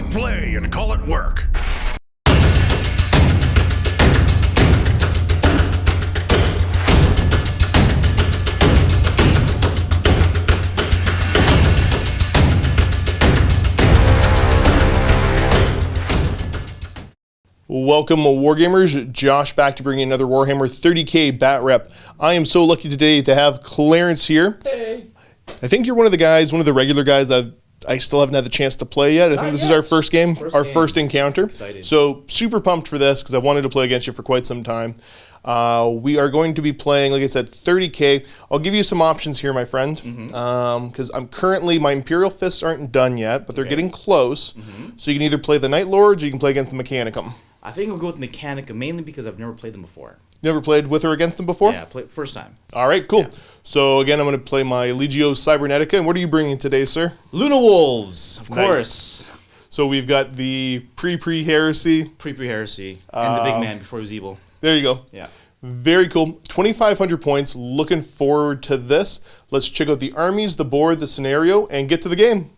it play and call it work. Welcome, Wargamers. Josh back to bring you another Warhammer 30K bat rep. I am so lucky today to have Clarence here. Hey. I think you're one of the guys, one of the regular guys I still haven't had the chance to play yet. I think this is our first game, first encounter. Excited. So super pumped for this because I wanted to play against you for quite some time. We are going to be playing, like I said, 30K. I'll give you some options here, my friend, because I'm currently, my Imperial Fists aren't done yet, but they're getting close. So you can either play the Night Lords or you can play against the Mechanicum. I think I'll go with Mechanicum, mainly because I've never played them before. Never played with or against them before? Yeah, first time. All right, cool. Yeah. So again, I'm going to play my Legio Cybernetica. And what are you bringing today, sir? Luna Wolves, of Nice. course. So we've got the pre-Heresy. Pre-Heresy. And the big man before he was evil. There you go. Yeah. Very cool. 2,500 points. Looking forward to this. Let's check out the armies, the board, the scenario, and get to the game.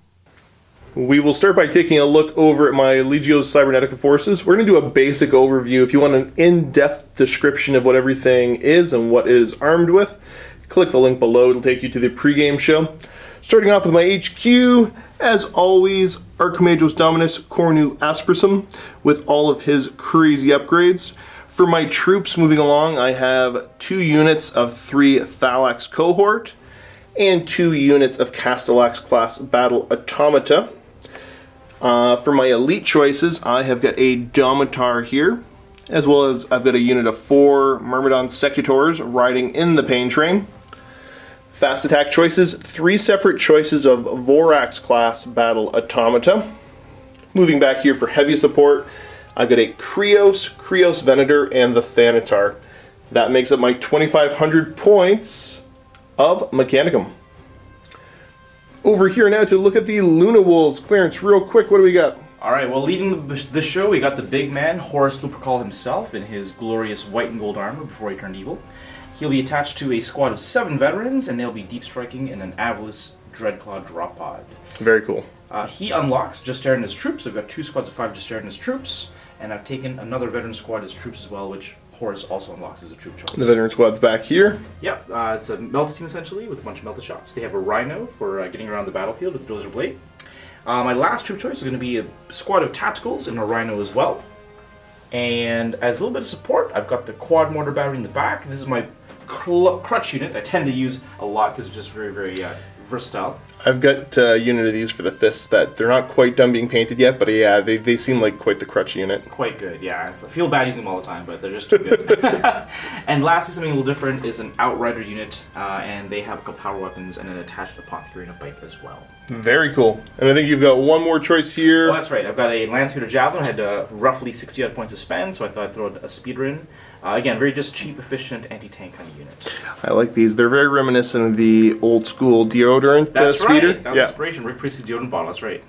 We will start by taking a look over at my Legio Cybernetica forces. We're going to do a basic overview. If you want an in-depth description of what everything is and what it is armed with, click the link below. It'll take you to the pregame show. Starting off with my HQ, as always, Archimagos Dominus Cornu Aspersum with all of his crazy upgrades. For my troops moving along, I have 2 units of 3 Thalax cohort and 2 units of Castellax class battle automata. For my elite choices, I have got a Domitar here, as well as I've got a unit of 4 Myrmidon Secutors riding in the Pain Train. Fast attack choices, 3 separate choices of Vorax class battle automata. Moving back here for heavy support, I've got a Krios Venator, and the Thanatar. That makes up my 2,500 points of Mechanicum. Over here now to look at the Luna Wolves. Clarence, real quick, what do we got? All right, well, leading the show, we got the big man, Horus Lupercal himself, in his glorious white and gold armor before he turned evil. He'll be attached to a squad of 7 veterans, and they'll be deep striking in an Avalis Dreadclaw drop pod. Very cool. He unlocks Justarian's troops. I've got 2 squads of 5 Justarian's troops, and I've taken another veteran squad as troops as well, which Horus also unlocks as a troop choice. The veteran squad's back here. Yep, it's a melted team essentially with a bunch of melted shots. They have a Rhino for getting around the battlefield with the Dozer Blade. My last troop choice is going to be a squad of Tacticals and a Rhino as well. And as a little bit of support, I've got the Quad Mortar Battery in the back. This is my crutch unit. I tend to use a lot because it's just very, very versatile. I've got a unit of these for the fists that they're not quite done being painted yet, but yeah, they seem like quite the crutch unit. Quite good, yeah. I feel bad using them all the time, but they're just too good. And lastly, something a little different is an Outrider unit, and they have a couple power weapons and an attached Apothecary and a bike as well. Very cool. And I think you've got one more choice here. Oh, that's right. I've got a Land Speeder Javelin. I had roughly 60 odd points to spend, so I thought I'd throw a speeder in. Again, very just cheap, efficient, anti-tank kind of unit. I like these. They're very reminiscent of the old school deodorant speeder. That was inspiration. Rick Priestley's deodorant bottle. That's right.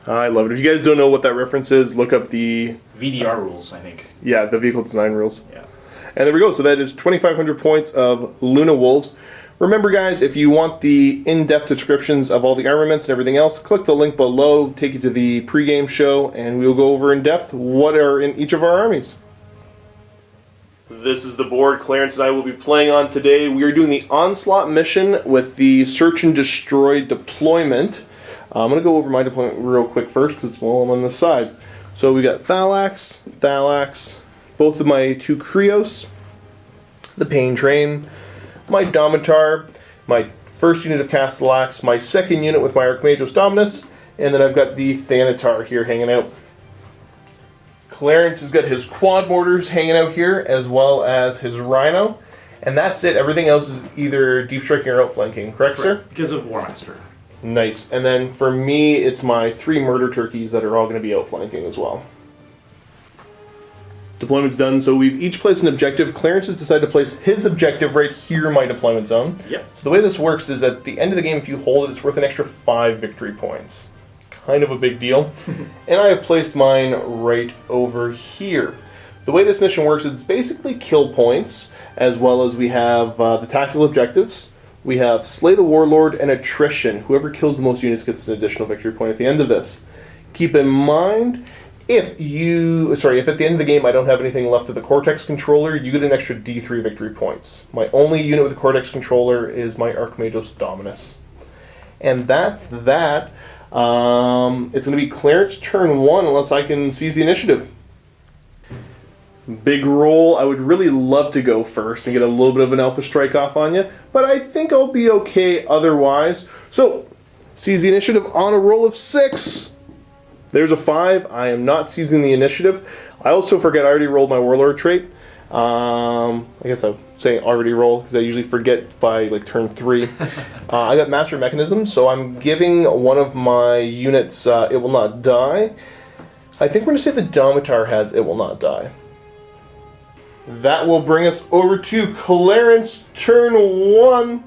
I love it. If you guys don't know what that reference is, look up the VDR rules, I think. Yeah, the vehicle design rules. Yeah. And there we go. So that is 2,500 points of Luna Wolves. Remember, guys, if you want the in-depth descriptions of all the armaments and everything else, click the link below, take you to the pregame show, and we'll go over in depth what are in each of our armies. This is the board Clarence and I will be playing on today. We are doing the Onslaught mission with the Search and Destroy deployment. I'm going to go over my deployment real quick first because, well, I'm on this side. So we got Thalax, both of my 2 Krios, the Pain Train, my Domitar, my first unit of Castellax, my second unit with my Archimagos Dominus, and then I've got the Thanatar here hanging out. Clarence has got his quad mortars hanging out here, as well as his Rhino, and that's it. Everything else is either deep striking or outflanking, correct, sir? Because of Warmaster. Nice. And then for me, it's my 3 murder turkeys that are all going to be outflanking as well. Deployment's done, so we've each placed an objective. Clarence has decided to place his objective right here in my deployment zone. Yep. So the way this works is at the end of the game, if you hold it, it's worth an extra 5 victory points. Kind of a big deal. And I have placed mine right over here. The way this mission works is it's basically kill points, as well as we have the tactical objectives. We have Slay the Warlord and Attrition. Whoever kills the most units gets an additional victory point at the end of this. Keep in mind, if at the end of the game I don't have anything left of the Cortex controller, you get an extra D3 victory points. My only unit with the Cortex controller is my Archmagos Dominus. And that's that. It's going to be Clarence turn 1 unless I can seize the initiative. Big roll. I would really love to go first and get a little bit of an Alpha Strike off on you, but I think I'll be okay otherwise. So, seize the initiative on a roll of 6. There's a 5. I am not seizing the initiative. I also forget I already rolled my Warlord trait. I guess I'm saying already roll because I usually forget by like turn 3. I got Master Mechanism, so I'm giving one of my units It Will Not Die. I think we're going to say the Domitar has It Will Not Die. That will bring us over to Clarence turn 1.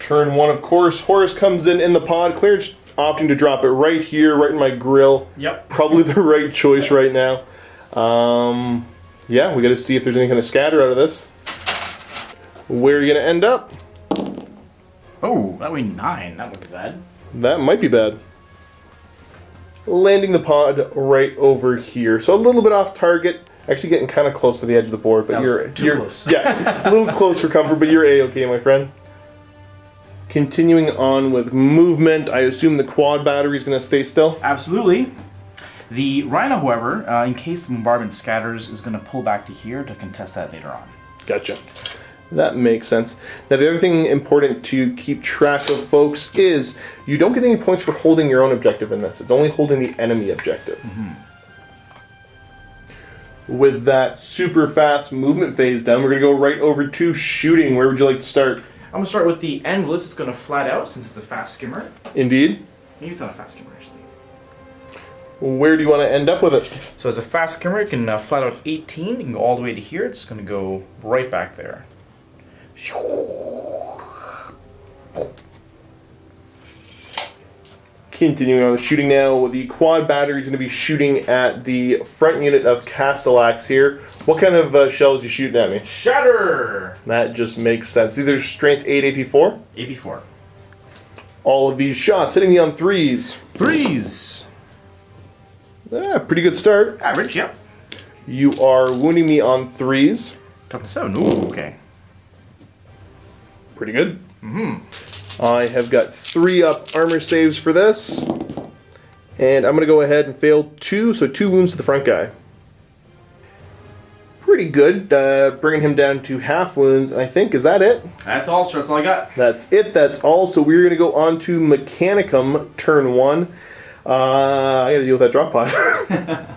Turn 1, of course. Horus comes in the pod. Clarence opting to drop it right here, right in my grill. Yep. Probably the right choice right now. Yeah, we got to see if there's any kind of scatter out of this. Where are you going to end up? Oh, that would be 9. That would be bad. That might be bad. Landing the pod right over here. So a little bit off target. Actually getting kind of close to the edge of the board, but you're close. Yeah, a little close for comfort, but you're A-okay, my friend. Continuing on with movement, I assume the quad battery is going to stay still? Absolutely. The Rhino, however, in case the bombardment scatters, is going to pull back to here to contest that later on. Gotcha. That makes sense. Now, the other thing important to keep track of, folks, is you don't get any points for holding your own objective in this. It's only holding the enemy objective. Mm-hmm. With that super fast movement phase done, we're going to go right over to shooting. Where would you like to start? I'm going to start with the Endless. It's going to flat out since it's a fast skimmer. Indeed. Maybe it's not a fast skimmer, actually. Where do you want to end up with it? So as a fast skimmer, it can flat out 18. You can go all the way to here. It's going to go right back there. Continuing on the shooting now, the quad battery is going to be shooting at the front unit of Castellax here. What kind of shells are you shooting at me? Shatter! That just makes sense. Either strength 8, AP4? AP4. All of these shots hitting me on 3s. 3s! Pretty good start. Average, yep. You are wounding me on 3s. Talking to 7. Ooh, okay. Pretty good. I have got 3 up armor saves for this. And I'm going to go ahead and fail 2, so 2 wounds to the front guy. Pretty good, bringing him down to half wounds, and I think, is that it? That's all, sir. That's all I got. That's it, that's all. So we're going to go on to Mechanicum, turn 1. I got to deal with that drop pod.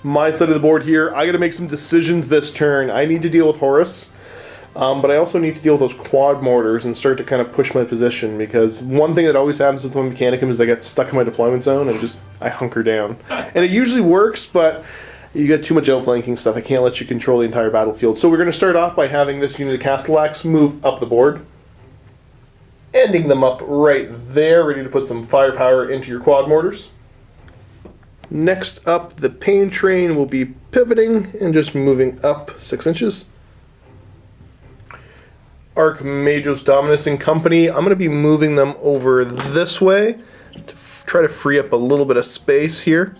My side of the board here, I got to make some decisions this turn. I need to deal with Horus, but I also need to deal with those quad mortars and start to kind of push my position, because one thing that always happens with my Mechanicum is I get stuck in my deployment zone and I hunker down. And it usually works, but you get too much outflanking stuff. I can't let you control the entire battlefield. So we're going to start off by having this unit of Castellax move up the board, ending them up right there, ready to put some firepower into your quad mortars. Next up, the pain train will be pivoting and just moving up 6 inches. Archmagos Dominus and company, I'm going to be moving them over this way to try to free up a little bit of space here.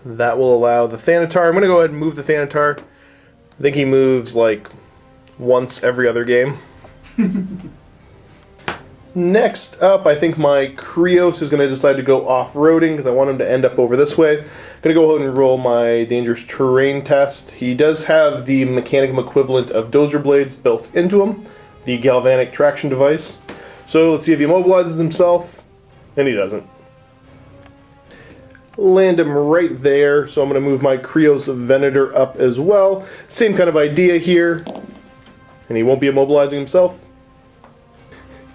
That will allow the Thanatar. I'm going to go ahead and move the Thanatar. I think he moves like once every other game. Next up, I think my Krios is going to decide to go off-roading because I want him to end up over this way. I'm going to go ahead and roll my dangerous terrain test. He does have the Mechanicum equivalent of Dozer Blades built into him, the galvanic traction device. So let's see if he immobilizes himself, and he doesn't. Land him right there, so I'm going to move my Krios Venator up as well. Same kind of idea here, and he won't be immobilizing himself.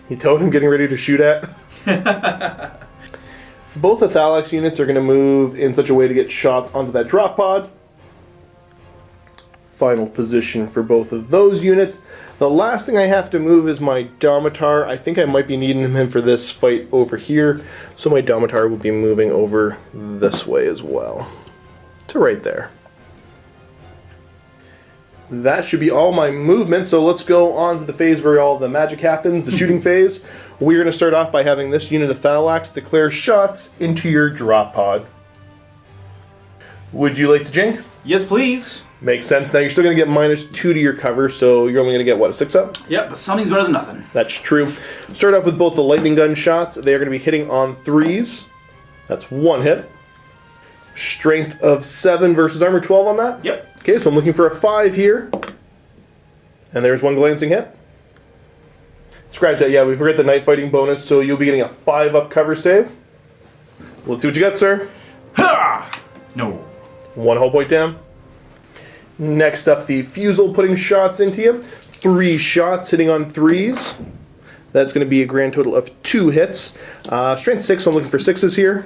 You told him getting ready to shoot at. Both the Thalax units are going to move in such a way to get shots onto that drop pod. Final position for both of those units. The last thing I have to move is my Domitar. I think I might be needing him for this fight over here, so my Domitar will be moving over this way as well, to right there. That should be all my movement, so let's go on to the phase where all the magic happens, the shooting phase. We're going to start off by having this unit of Thalax declare shots into your drop pod. Would you like to jink? Yes, please. Makes sense. Now you're still going to get -2 to your cover, so you're only going to get, what, a 6-up? Yep, but something's better than nothing. That's true. Start off with both the lightning gun shots. They are going to be hitting on 3s. That's 1 hit. Strength of 7 versus armor 12 on that? Yep. Okay, so I'm looking for a 5 here. And there's 1 glancing hit. Scratch that. Yeah, we forgot the night fighting bonus, so you'll be getting a 5-up cover save. Let's see what you got, sir. Ha! No. 1 hull point down. Next up, the Fusel putting shots into you. 3 shots hitting on 3s. That's going to be a grand total of 2 hits. Strength 6, so I'm looking for 6s here.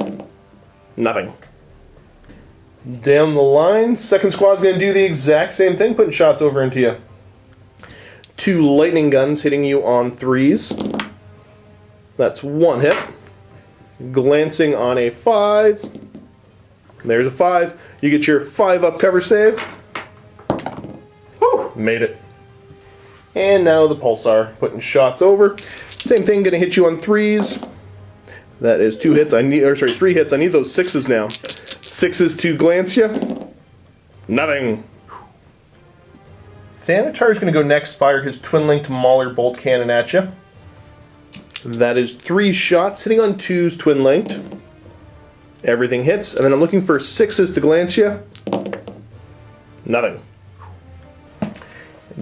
Nothing. Down the line, second squad's going to do the exact same thing, putting shots over into you. 2 lightning guns hitting you on 3s. That's 1 hit. Glancing on a 5. There's a 5. You get your 5-up cover save. Whew, made it. And now the Pulsar, putting shots over. Same thing, going to hit you on 3s. That is 2 hits. 3 hits. I need those 6s now. 6s to glance you. Nothing. Thanatar is going to go next, fire his twin-linked Mauler bolt cannon at you. That is 3 shots, hitting on 2s, twin-linked. Everything hits, and then I'm looking for 6s to glance you. Nothing.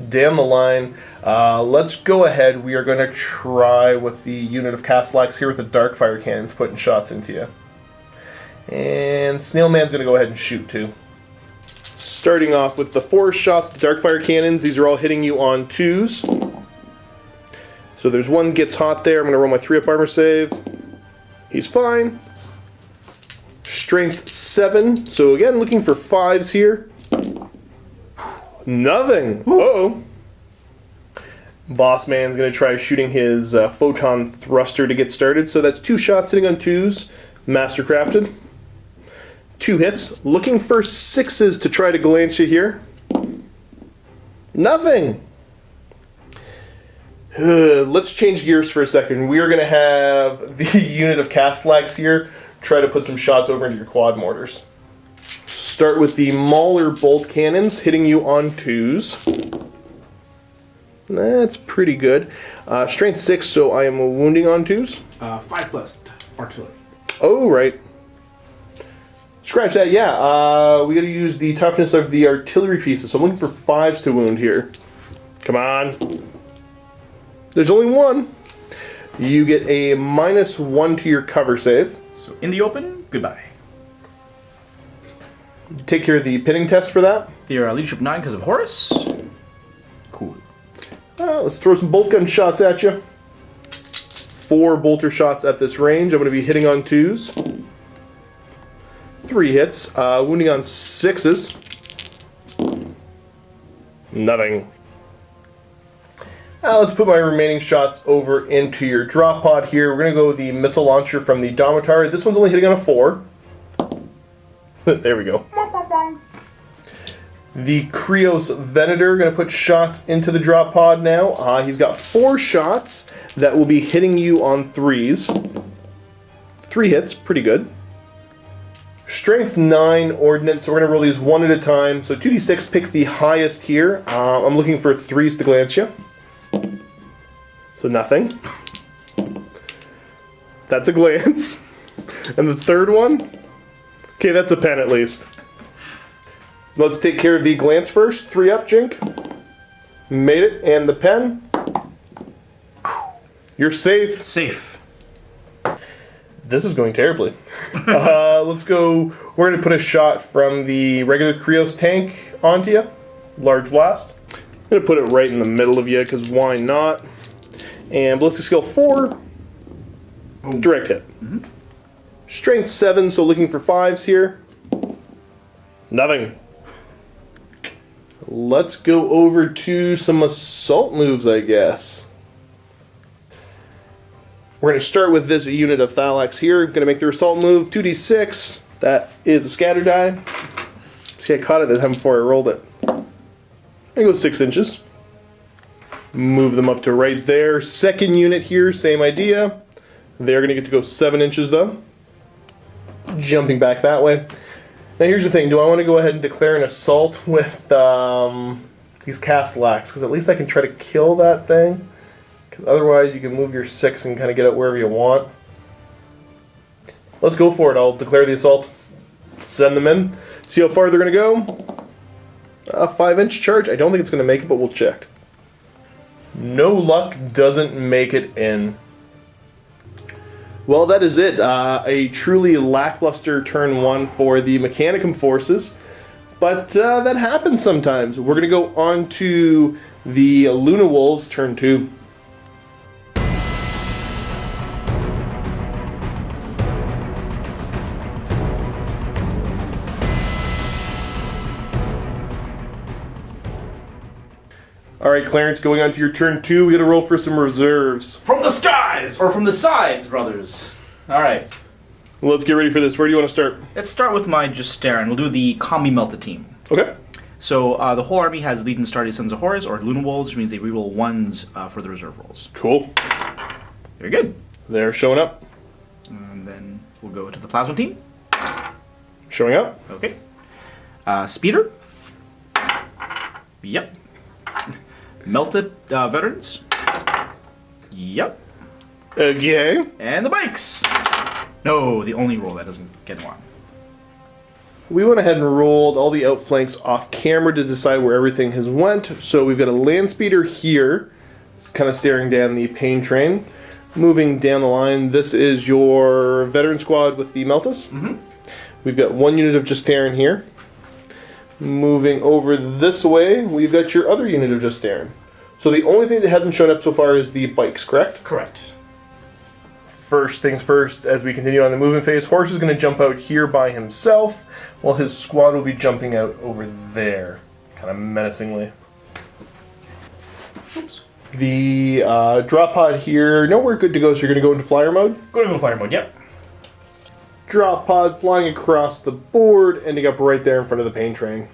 Down the line, let's go ahead. We are going to try with the unit of Castellax here with the dark fire cannons, putting shots into you. And Snailman's going to go ahead and shoot too. Starting off with the 4 shots, the dark fire cannons. These are all hitting you on 2s. So there's 1 gets hot there. I'm going to roll my 3-up armor save. He's fine. Strength 7. So again, looking for 5s here. Nothing. Uh-oh. Boss Man's going to try shooting his photon thruster to get started. So that's 2 shots hitting on 2s. Mastercrafted. 2 hits. Looking for 6s to try to glance you here. Nothing. Let's change gears for a second. We are going to have the unit of Castellax here try to put some shots over into your quad mortars. Start with the Mauler bolt cannons hitting you on 2s. That's pretty good. Strength 6, so I am wounding on 2s. 5+ artillery. Oh, right. Scratch that, yeah. We gotta use the toughness of the artillery pieces, so I'm looking for 5s to wound here. Come on. There's only 1. You get a -1 to your cover save. So in the open, goodbye. Take care of the pinning test for that. They're leadership 9 because of Horus. Cool. Let's throw some bolt gun shots at you. 4 bolter shots at this range. I'm going to be hitting on 2s. 3 hits. Wounding on 6s. Nothing. Now let's put my remaining shots over into your drop pod here. We're going to go with the missile launcher from the Domitar. This one's only hitting on a 4. There we go. The Krios Venator going to put shots into the drop pod now. He's got 4 shots that will be hitting you on 3s. 3 hits, pretty good. Strength 9 ordnance, so we're going to roll these 1 at a time. So 2d6, pick the highest here. I'm looking for 3s to glance you. So nothing. That's a glance. And the third one? Okay, that's a pen at least. Let's take care of the glance first. 3-up, Jink. Made it. And the pen. You're safe. Safe. This is going terribly. Let's go. We're going to put a shot from the regular Krios tank onto you. Large blast. I'm going to put it right in the middle of you, because why not? And ballistic skill 4. Direct hit. Strength 7, so looking for 5s here. Nothing. Let's go over to some assault moves, I guess. We're going to start with this unit of Thalax here. Going to make their assault move, 2d6. That is a scatter die. See, I caught it that time before I rolled it. I go 6 inches. Move them up to right there. Second unit here, same idea. They're going to get to go 7 inches though. Jumping back that way. Now here's the thing, do I want to go ahead and declare an assault with these Castellax? Because at least I can try to kill that thing. Because otherwise you can move your 6 and kind of get it wherever you want. Let's go for it. I'll declare the assault. Send them in. See how far they're going to go. A 5-inch charge. I don't think it's going to make it, but we'll check. No luck, doesn't make it in. Well, that is it. A truly lackluster turn 1 for the Mechanicum forces. But that happens sometimes. We're going to go on to the Luna Wolves turn 2. Alright, Clarence, going on to your turn 2, we gotta roll for some reserves. From the skies! Or from the sides, brothers. Alright. Let's get ready for this. Where do you want to start? Let's start with my Justarin. We'll do the Combi Melta team. Okay. So the whole army has Legion Astartes Sons of Horus, or Luna Wolves, which means they reroll 1s for the reserve rolls. Cool. Very good. They're showing up. And then we'll go to the Plasma team. Showing up. Okay. Speeder. Yep. Melted veterans. Yep. Okay. And the bikes. No, the only roll that doesn't get one. We went ahead and rolled all the outflanks off camera to decide where everything has went. So we've got a land speeder here. It's kind of staring down the pain train. Moving down the line, this is your veteran squad with the Meltas. Mm-hmm. We've got 1 unit of Justarin here. Moving over this way, we've got your other unit of Justarin. So the only thing that hasn't shown up so far is the bikes, correct? Correct. First things first, as we continue on the movement phase, Horus is going to jump out here by himself, while his squad will be jumping out over there, kind of menacingly. Oops. The drop pod here, no, we're good to go, so you're going to go into flyer mode? Go to flyer mode, yep. Drop pod flying across the board, ending up right there in front of the pain train.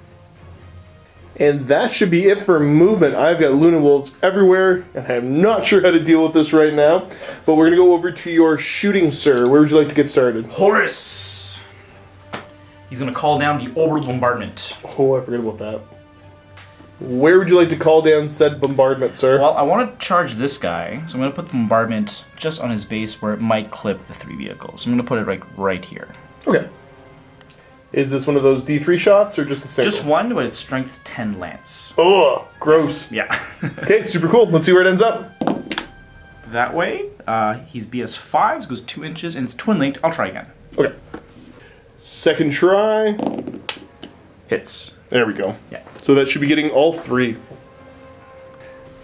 And that should be it for movement. I've got Luna Wolves everywhere, and I'm not sure how to deal with this right now. But we're going to go over to your shooting, sir. Where would you like to get started? Horus! He's going to call down the Orbital Bombardment. Oh, I forgot about that. Where would you like to call down said bombardment, sir? Well, I want to charge this guy, so I'm going to put the bombardment just on his base where it might clip the 3 vehicles. I'm going to put it right here. Okay. Is this one of those D3 shots, or just a single? Just one, but it's strength 10 lance. Oh, gross. Yeah. Okay, super cool. Let's see where it ends up. That way, he's BS5, so goes 2 inches, and it's twin linked. I'll try again. Okay. Second try. Hits. There we go. Yeah. So that should be getting all 3.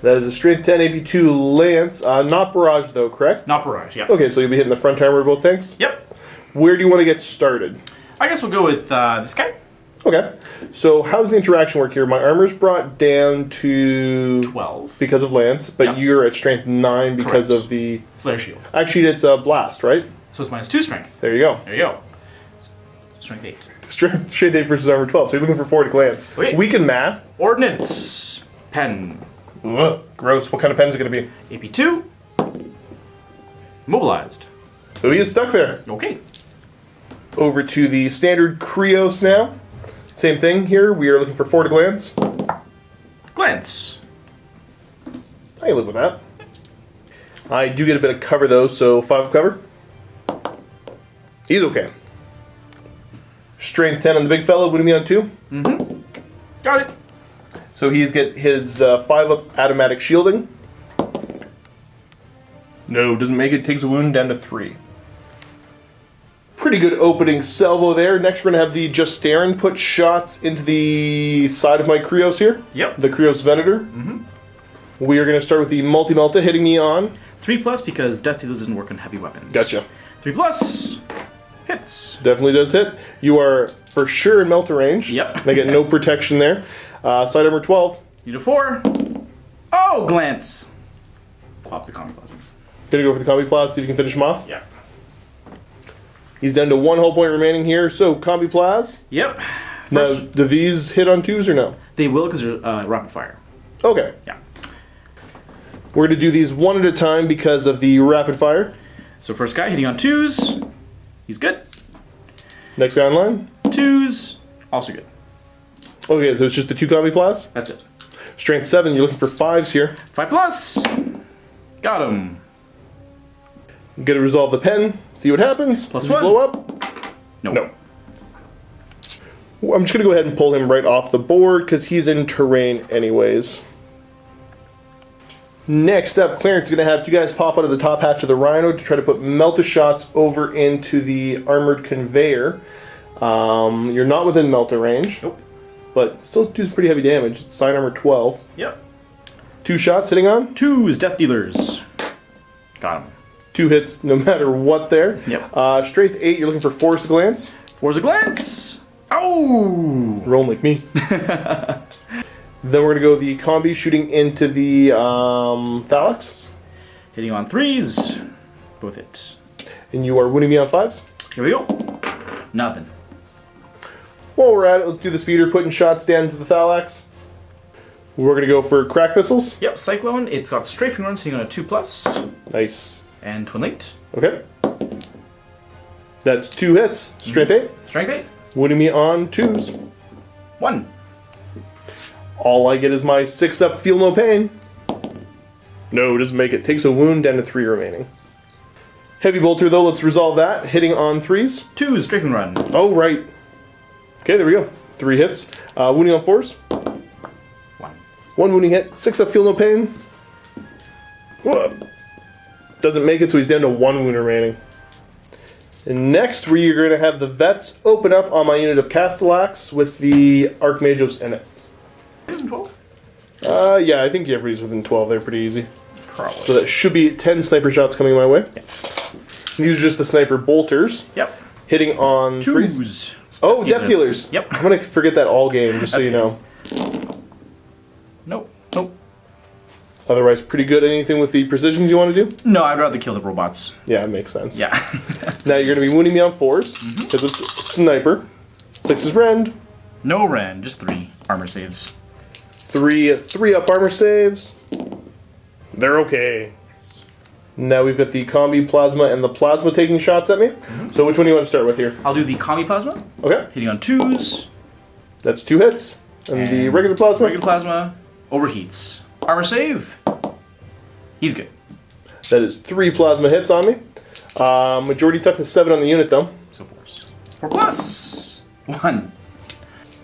That is a strength 10 AP2 lance. Not barrage, though, correct? Not barrage, yeah. Okay, so you'll be hitting the front armor of both tanks? Yep. Where do you want to get started? I guess we'll go with this guy. Okay. So how's the interaction work here? My armor's brought down to 12. because of lance, but Yep. you're at strength 9 because Correct. of the... Flare shield. Actually, it's a blast, right? So it's minus 2 strength. There you go. There you go. Strength 8. Strength 8 versus armor 12, so you're looking for 4 to glance. Okay. We can math. Ordnance. Pen. Ugh, gross. What kind of pen is it going to be? AP2. Mobilized. So he is stuck there. Okay. Over to the standard Krios now. Same thing here. We are looking for 4 to glance. Glance. I can live with that. I do get a bit of cover though, so 5 of cover. He's okay. Strength 10 on the big fellow. Would he be on 2? Mm-hmm. Got it. So he's get his 5 up automatic shielding. No, doesn't make it. Takes a wound down to 3. Pretty good opening salvo there. Next we're going to have the Justarin put shots into the side of my Krios here. Yep. The Krios Venator. Mm-hmm. We are going to start with the Multi-Melta hitting me on. 3+ because Death Dealers doesn't work on heavy weapons. Gotcha. 3+. Hit. glance. Definitely does hit. You are for sure in melter range. Yep. They get no protection there. Side armor 12. Unit 4. Oh, glance. Pop the combi plasmas. Gonna go for the combi plas, see if you can finish him off. Yeah. He's down to 1 hull point remaining here, so combi plas. Yep. Now, do these hit on 2s or no? They will because they're rapid fire. Okay. Yeah. We're gonna do these one at a time because of the rapid fire. So first guy hitting on 2s. He's good. Next guy in line. 2s. Also good. Okay, so it's just the 2 combi plas. That's it. Strength 7, you're looking for 5s here. 5+. Got him. Gonna resolve the pen, see what happens. Plus Does he 1. blow up? Nope. No. I'm just gonna go ahead and pull him right off the board because he's in terrain anyways. Next up, Clarence is going to have 2 guys pop out of the top hatch of the Rhino to try to put melta shots over into the armored conveyor. You're not within melta range. Nope. But still do some pretty heavy damage. It's side armor 12. Yep. 2 shots hitting on. 2s, death dealers. Got him. 2 hits no matter what there. Yep. Strength 8, you're looking for force glance. Force a glance. Oh! Rolling like me. Then we're going to go the combi shooting into the Thallax. Hitting on 3s. Both hits. And you are wounding me on 5s. Here we go. Nothing. While we're at it, let's do the speeder, putting shots down to the Thallax. We're going to go for crack missiles. Yep, Cyclone. It's got strafing runs hitting on a 2+. Nice. And Twin Linked. Okay. That's 2 hits. Strength 8. Strength 8. Wounding me on 2s. 1. All I get is my 6 up, feel no pain. No, doesn't make it. Takes a wound, down to 3 remaining. Heavy bolter though, let's resolve that. Hitting on 3s. 2s, strafing run. Oh, right. Okay, there we go. 3 hits. Wounding on 4s. 1. 1 wounding hit. 6 up, feel no pain. Whoa. Doesn't make it, so he's down to 1 wound remaining. And next, we're going to have the vets open up on my unit of Castellax with the Archmagos in it. 12? Yeah, I think everybody's within 12. They're pretty easy. Probably. So that should be 10 sniper shots coming my way. Yeah. These are just the sniper bolters. Yep. Hitting on 3s. 2s. Oh, death dealers. Yep. I'm going to forget that all game, just so That's you know. Nope. Nope. Otherwise, pretty good. Anything with the precisions you want to do? No, I'd rather kill the robots. Yeah, it makes sense. Yeah. Now you're going to be wounding me on 4s, because it's sniper. 6 is rend. No Ren, just 3 armor saves. 3 up armor saves. They're okay. Now we've got the combi plasma and the plasma taking shots at me. So which one do you want to start with here? I'll do the combi plasma. Okay. Hitting on 2s. That's 2 hits. And the regular plasma? Regular plasma overheats. Armor save. He's good. That is 3 plasma hits on me. Majority toughness 7 on the unit though. So force. 4+. 1.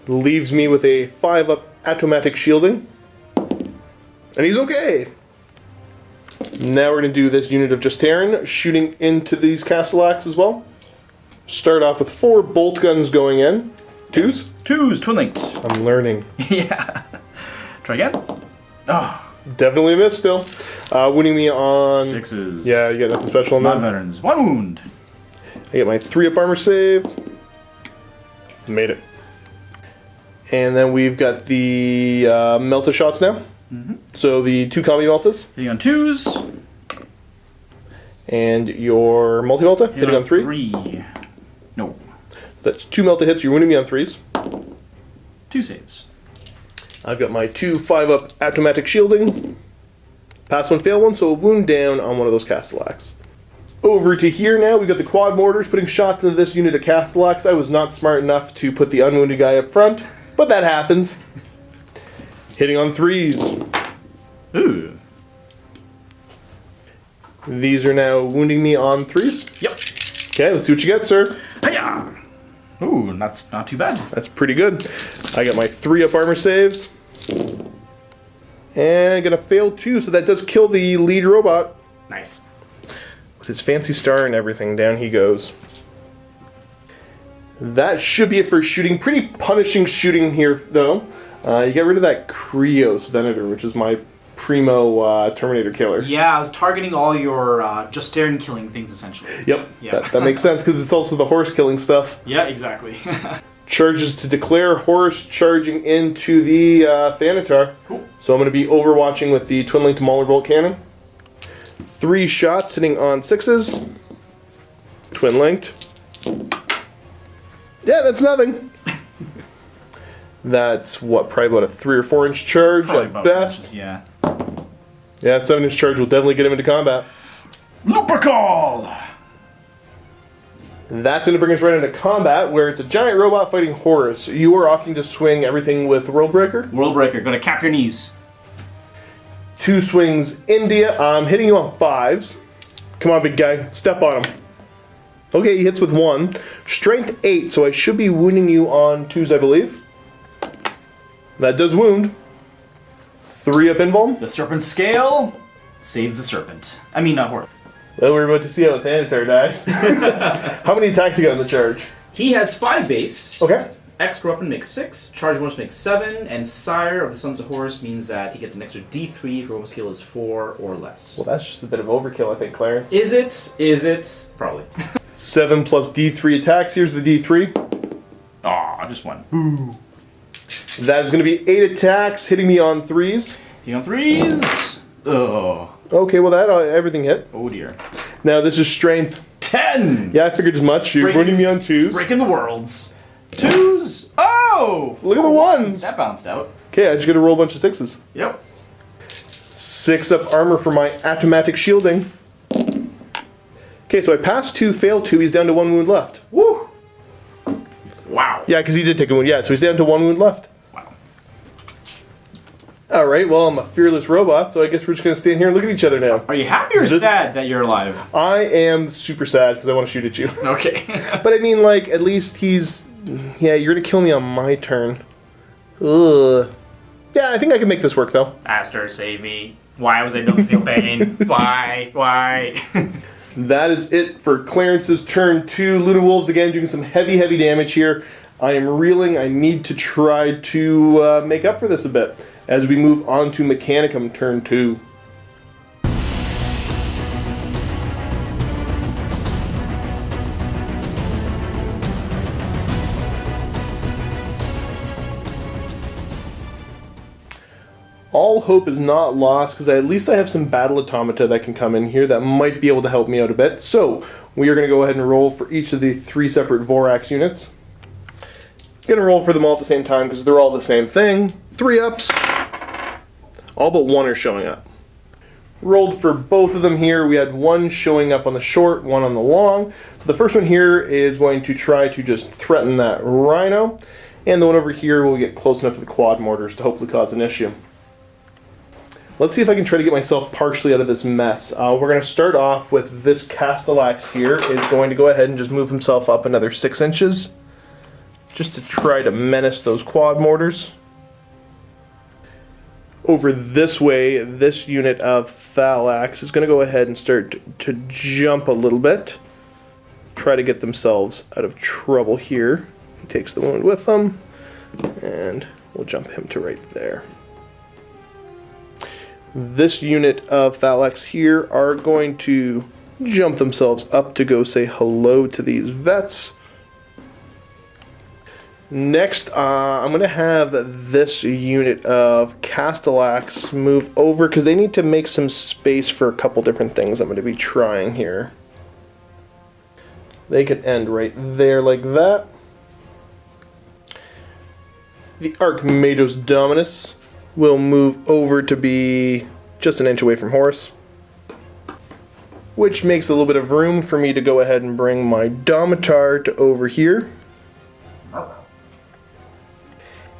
Leaves me with a 5 up automatic shielding. And he's okay. Now we're going to do this unit of Justarin, shooting into these Castellax as well. Start off with 4 bolt guns going in. 2s? 2s, twin linked. I'm learning. Yeah. Try again. Oh. Definitely a miss still. Winning me on... 6s. Yeah, you got nothing special on that. Non-veterans. 1 wound. I get my 3 up armor save. Made it. And then we've got the Melta shots now. So the 2 combi Meltas. Hitting on 2s. And your multi-Melta, hitting on 3. 3. No. That's 2 Melta hits, you're winning me on 3s. 2 saves. I've got my 2 5 up automatic shielding. Pass 1, fail 1, so a wound down on one of those Castellax. Over to here now, we've got the quad mortars putting shots into this unit of Castellax. I was not smart enough to put the unwounded guy up front, but that happens. Hitting on 3s. Ooh. These are now wounding me on 3s. Yep. Okay, let's see what you get, sir. Hiya! Ooh, that's not too bad. That's pretty good. I got my 3 up armor saves. And I'm gonna fail 2, so that does kill the lead robot. Nice. With his fancy star and everything, down he goes. That should be it for shooting. Pretty punishing shooting here, though. You get rid of that Krios Venator, which is my primo Terminator killer. Yeah, I was targeting all your Justarian killing things, essentially. Yep, Yeah. that makes sense, because it's also the Horus killing stuff. Yeah, exactly. Charges to declare, Horus charging into the Thanatar. Cool. So I'm going to be overwatching with the twin-linked Mauler bolt cannon. 3 shots hitting on 6s. Twin-linked. Yeah, that's nothing. That's what, probably about a 3 or 4 inch charge Probably at about best. inches, yeah. Yeah, that 7 inch charge will definitely get him into combat. Lupercal! That's going to bring us right into combat, where it's a giant robot fighting Horus. You are opting to swing everything with World Breaker. World Breaker, gonna cap your knees. 2 swings India. I'm hitting you on 5s. Come on, big guy. Step on him. Okay, he hits with 1. Strength 8, so I should be wounding you on 2s, I believe. That does wound. 3 up invuln. The Serpent Scale saves the Serpent. I mean, not Horus. Well, we're about to see how the Thanatar dies. How many attacks you got on the charge? He has 5 base. Okay. X Corruption makes 6, Charge bonus makes 7, and Sire of the Sons of Horus means that he gets an extra D3 if your skill is 4 or less. Well, that's just a bit of overkill, I think, Clarence. Is it? Is it? Probably. 7 plus D3 attacks. Here's the D3. Aw, just 1. That is going to be 8 attacks, hitting me on 3s. You on 3s? Oh. Okay, well, that everything hit. Oh dear. Now, this is strength. 10! Yeah, I figured as much. You're wounding me on 2s. Breaking the worlds. 2s! Oh! Look at the 1s. That bounced out. Okay, I just got to roll a bunch of 6s. Yep. 6 up armor for my automatic shielding. Okay, so I passed 2, failed 2. He's down to 1 wound left. Woo! Wow. Yeah, because he did take a wound. Yeah, so he's down to 1 wound left. Wow. Alright, well, I'm a fearless robot, so I guess we're just going to stand here and look at each other now. Are you happy or sad that you're alive? I am super sad because I want to shoot at you. Okay. But I mean, like, at least he's... Yeah, you're going to kill me on my turn. Ugh. Yeah, I think I can make this work, though. Master, save me. Why was I built to feel pain? Why? Why? That is it for Clarence's turn 2. Luna Wolves again doing some heavy, heavy damage here. I am reeling. I need to try to make up for this a bit as we move on to Mechanicum turn 2. All hope is not lost, because at least I have some battle automata that can come in here that might be able to help me out a bit. So, we are going to go ahead and roll for each of the 3 separate Vorax units. Going to roll for them all at the same time, because they're all the same thing. 3 ups. All but 1 are showing up. Rolled for both of them here. We had 1 showing up on the short, 1 on the long. So the first one here is going to try to just threaten that Rhino. And the one over here will get close enough to the quad mortars to hopefully cause an issue. Let's see if I can try to get myself partially out of this mess. We're going to start off with this Castellax here is going to go ahead and just move himself up another 6 inches. Just to try to menace those quad mortars. Over this way, this unit of Thalax is going to go ahead and start to jump a little bit. Try to get themselves out of trouble here. He takes the wound with them. And we'll jump him to right there. This unit of Thalax here are going to jump themselves up to go say hello to these vets. Next, I'm going to have this unit of Castellax move over because they need to make some space for a couple different things I'm going to be trying here. They could end right there like that. The Archmagos Dominus will move over to be just an inch away from Horus, which makes a little bit of room for me to go ahead and bring my Domitar to over here.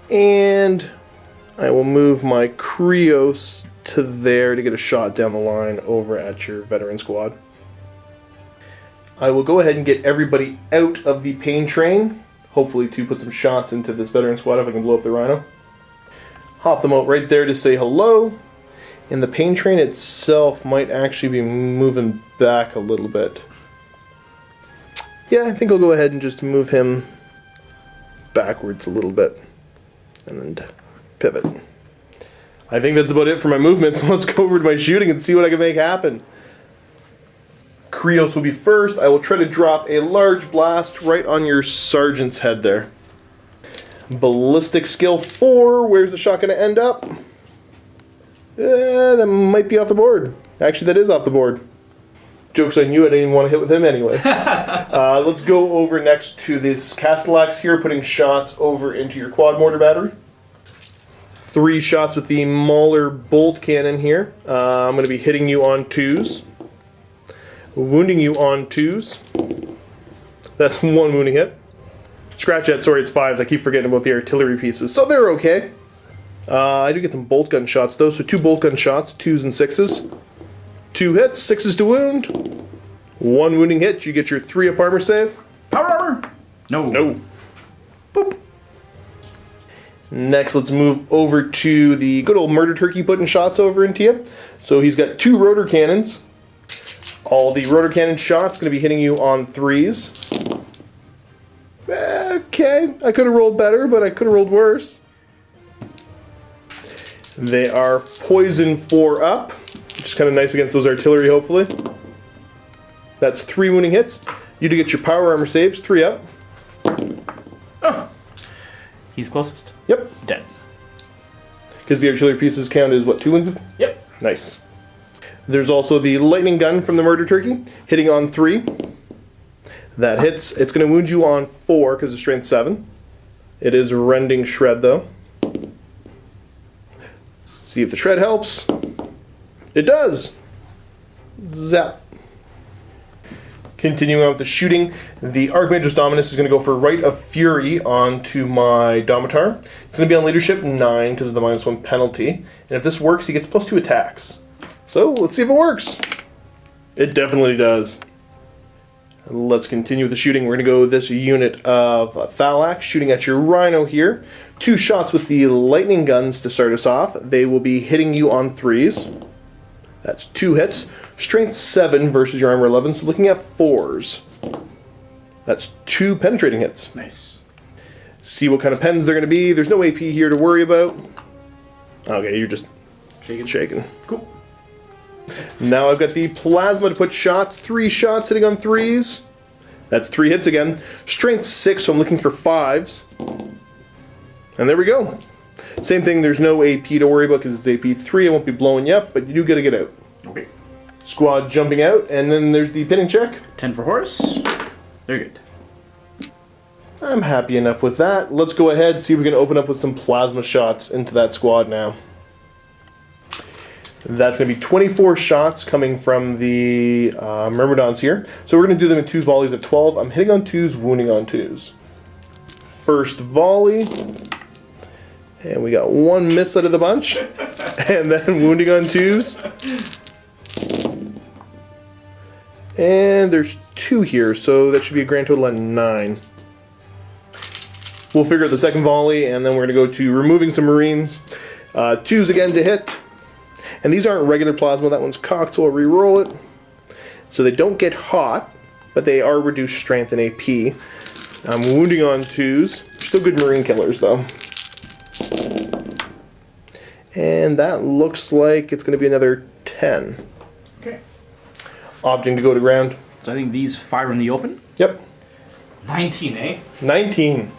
And I will move my Krios to there to get a shot down the line over at your veteran squad. I will go ahead and get everybody out of the pain train, hopefully to put some shots into this veteran squad if I can blow up the Rhino. Hop them out right there to say hello. And the pain train itself might actually be moving back a little bit. Yeah, I think I'll go ahead and just move him backwards a little bit. And then pivot. I think that's about it for my movement, so let's go over to my shooting and see what I can make happen. Krios will be first. I will try to drop a large blast right on your sergeant's head there. Ballistic skill 4. Where's the shot going to end up? That might be off the board. Actually, that is off the board. Joke's on you, I didn't even want to hit with him anyways. Let's go over next to this Castellax here, putting shots over into your quad mortar battery. 3 shots with the Mauler bolt cannon here. I'm going to be hitting you on 2s. Wounding you on 2s. That's 1 wounding hit. Scratch that, sorry, it's 5s. I keep forgetting about the artillery pieces. So they're okay. I do get some bolt gun shots though, so 2 bolt gun shots, 2s and 6s. 2 hits, 6s to wound. 1 wounding hit, you get your 3 up armor save. Power armor? No. No. Boop. Next, let's move over to the good old murder turkey putting shots over into you. So he's got 2 rotor cannons. All the rotor cannon shots going to be hitting you on 3s. Okay, I could have rolled better, but I could have rolled worse. They are poison 4 up, which is kind of nice against those artillery, hopefully. That's 3 wounding hits. You do get your power armor saves, 3 up. Oh. He's closest. Yep. Dead. Because the artillery pieces count as, what, 2 wounds? Yep. Nice. There's also the lightning gun from the murder turkey, hitting on 3. That hits. It's going to wound you on 4 because it's strength 7. It is rending shred, though. See if the shred helps. It does! Zap. Continuing on with the shooting, the Archmage's Dominus is going to go for Rite of Fury onto my Domitar. It's going to be on leadership 9 because of the -1 penalty. And if this works, he gets +2 attacks. So let's see if it works. It definitely does. Let's continue with the shooting. We're going to go with this unit of Thalax shooting at your Rhino here. 2 shots with the lightning guns to start us off. They will be hitting you on 3s. That's 2 hits. Strength 7 versus your armor 11, so looking at 4s. That's 2 penetrating hits. Nice. See what kind of pens they're going to be. There's no AP here to worry about. Okay, you're just shaking. Cool. Now I've got the plasma to put shots. 3 shots hitting on 3s. That's 3 hits again. Strength 6, so I'm looking for 5s. And there we go. Same thing, there's no AP to worry about because it's AP 3. I won't be blowing you up, but you do got to get out. Okay. Squad jumping out, and then there's the pinning check. 10 for Horus. Very good. I'm happy enough with that. Let's go ahead, see if we can open up with some plasma shots into that squad now. That's going to be 24 shots coming from the Myrmidons here. So we're going to do them in 2 volleys of 12. I'm hitting on 2s, wounding on 2s. First volley. And we got 1 miss out of the bunch. And then wounding on 2s. And there's 2 here, so that should be a grand total of 9. We'll figure out the second volley, and then we're going to go to removing some Marines. 2s again to hit. And these aren't regular plasma, that one's cocked, so I'll re-roll it. So they don't get hot, but they are reduced strength and AP. I'm wounding on 2s. Still good Marine killers, though. And that looks like it's going to be another 10. Okay. Opting to go to ground. So I think these fire in the open. Yep. 19, eh? 19.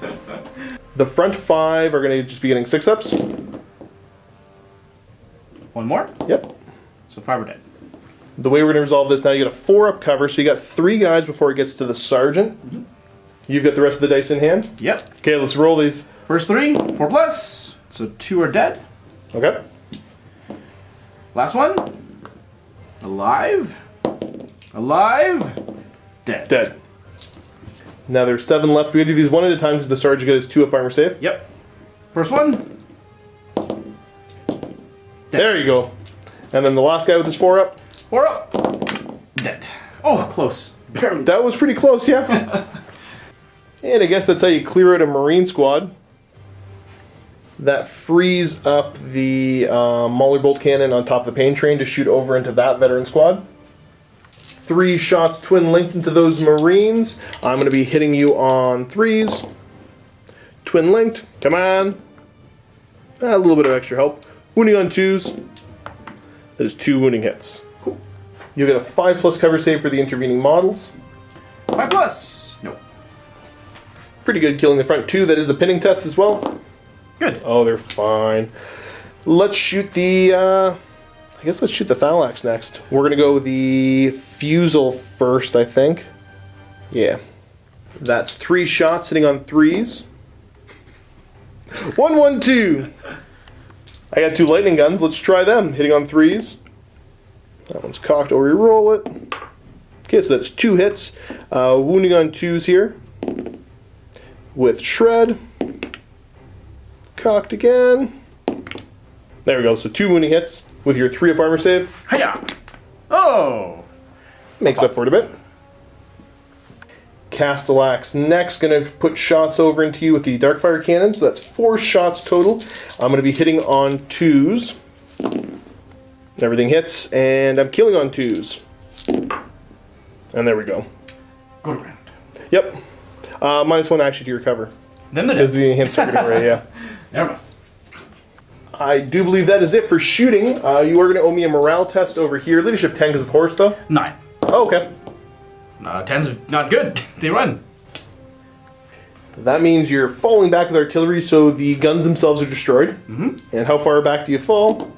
The front 5 are going to just be getting 6-ups. 1 more. Yep. So 5 are dead. The way we're going to resolve this now, you get a 4-up cover, so you got 3 guys before it gets to the sergeant. Mm-hmm. You've got the rest of the dice in hand? Yep. Okay, let's roll these. First 3, 4+. So 2 are dead. Okay. Last one. Alive. Alive. Dead. Dead. Now there's 7 left. We gotta do these one at a time because the sergeant got his 2-up armor save. Yep. First one. Dead. There you go. And then the last guy with his 4-up. 4 up. Dead. Oh, close. Barely. That was pretty close, yeah. And I guess that's how you clear out a Marine squad. That frees up the Mauler bolt cannon on top of the pain train to shoot over into that veteran squad. 3 shots twin linked into those Marines. I'm going to be hitting you on 3s. Twin linked. Come on. A little bit of extra help. Wounding on 2s. That is 2 wounding hits. Cool. You get a 5+ cover save for the intervening models. 5+. Nope. Pretty good killing the front 2. That is the pinning test as well. Good. Oh, they're fine. Let's shoot the... I guess let's shoot the Thallax next. We're going to go with the Fusel first, I think. Yeah. That's 3 shots hitting on 3s. 1, 1, 2. I got 2 lightning guns. Let's try them. Hitting on 3s. That one's cocked. I'll re-roll it. Okay, so that's 2 hits. Wounding on 2s here. With Shred. Cocked again. There we go. So 2 wounding hits with your 3-up armor save. Hiya! Oh! Makes up for it a bit. Castellax next, going to put shots over into you with the Darkfire Cannon, so that's 4 shots total. I'm going to be hitting on 2s. Everything hits, and I'm killing on 2s. And there we go. Go to ground. Yep. -1 actually to your cover. Then the Because the enhanced targeting array, yeah. Never mind. I do believe that is it for shooting. You are going to owe me a morale test over here. Leadership 10 because of Horus, though. 9. Oh, okay. 10's not good. They run. That means you're falling back with artillery, so the guns themselves are destroyed. Mm-hmm. And how far back do you fall?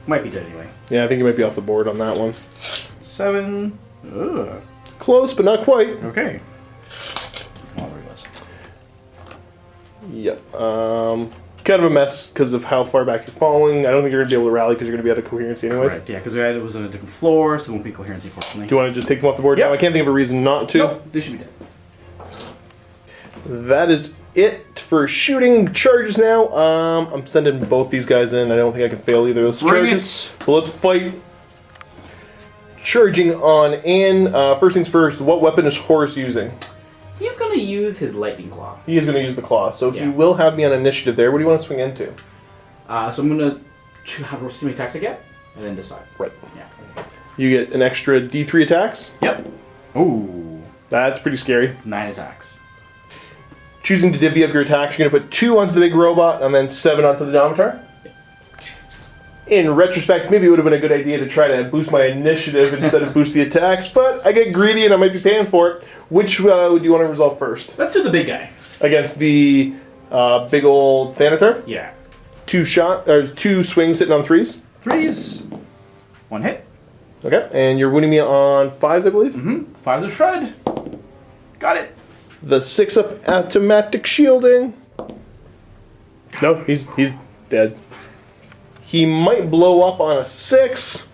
Might be dead anyway. Yeah, I think you might be off the board on that one. 7. Ugh. Close, but not quite. Okay. Oh, there he was. Yep. Kind of a mess because of how far back you're falling. I don't think you're going to be able to rally because you're going to be out of coherency anyways. Correct, yeah, because it was on a different floor, so it won't be coherency, fortunately. Do you want to just take them off the board Yep. now? I can't think of a reason not to. Nope, they should be dead. That is it for shooting charges now. I'm sending both these guys in. I don't think I can fail either of those Bring charges. So let's fight. Charging on in. First things first, what weapon is Horus using? He's going to use his lightning claw. He is going to use the claw, so he Yeah. will have me on initiative there. What do you want to swing into? So I'm going to have how many attacks I get, and then decide. Right. Yeah. You get an extra D3 attacks. Yep. Ooh. That's pretty scary. It's 9 attacks. Choosing to divvy up your attacks, you're going to put 2 onto the big robot and then 7 onto the Domitar. In retrospect, maybe it would have been a good idea to try to boost my initiative instead of boost the attacks, but I get greedy and I might be paying for it. Which would you want to resolve first? Let's do the big guy. Against the big old Thanatar? Yeah. 2 swings hitting on 3s. 3s. 1 hit. Okay, and you're wounding me on 5s, I believe? Mm-hmm. 5's a shred. Got it. The 6-up automatic shielding. No, he's dead. He might blow up on a 6.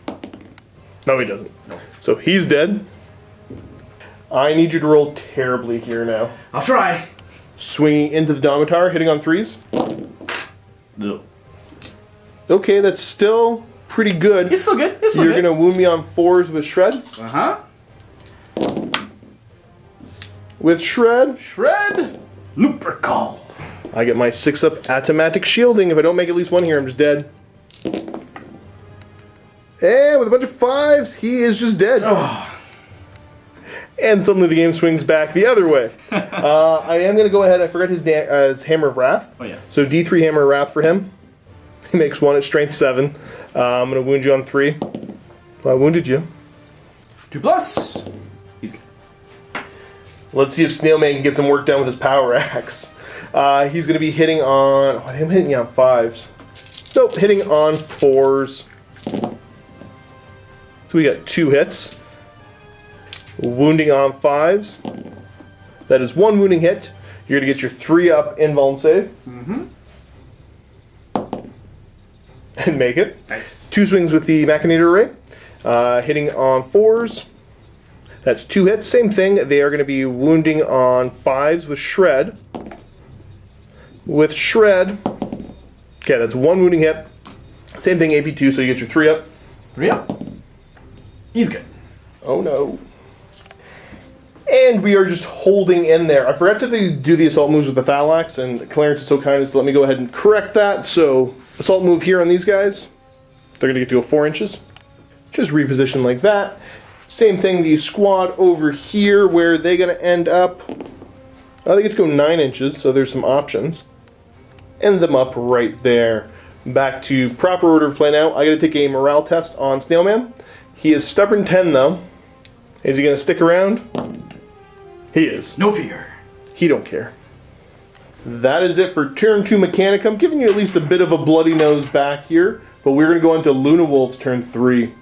No, he doesn't. No. So he's dead. I need you to roll terribly here now. I'll try. Swinging into the Domitar, hitting on 3s. No. Okay, that's still pretty good. It's still good. It's still You're good. going to wound me on 4s with Shred. Uh-huh. With Shred. Shred. Looper call. I get my 6-up automatic shielding. If I don't make at least 1 here, I'm just dead. And with a bunch of 5s, he is just dead. Oh. And suddenly the game swings back the other way. I am going to go ahead. I forgot his Hammer of Wrath. Oh, yeah. So D3 Hammer of Wrath for him. He makes 1 at strength 7. I'm going to wound you on 3. Well, I wounded you. 2+. He's good. Let's see if Snailman can get some work done with his Power Axe. He's going to be hitting on... Oh, I'm hitting you on 5s. Nope, hitting on 4s. So we got 2 hits. Wounding on 5s. That is 1 wounding hit. You're going to get your 3-up invuln save. Mm-hmm. And make it. Nice. 2 swings with the Machinator Array. Hitting on 4s. That's 2 hits. Same thing. They are going to be wounding on 5s with Shred. With Shred. Okay, that's 1 wounding hit. Same thing, AP2, so you get your 3-up. 3-up. He's good. Oh no. And we are just holding in there. I forgot to do the assault moves with the Thallax, and Clarence is so kind as to let me go ahead and correct that. So, assault move here on these guys. They're going to get to go 4 inches. Just reposition like that. Same thing, the squad over here, where they're going to end up. They get to go 9 inches, so there's some options. End them up right there. Back to proper order of play now. I gotta take a morale test on Snailman. He is stubborn 10 though. Is he gonna stick around? He is. No fear. He don't care. That is it for turn 2 Mechanicum. Giving you at least a bit of a bloody nose back here. But we're gonna go into Luna Wolves turn 3.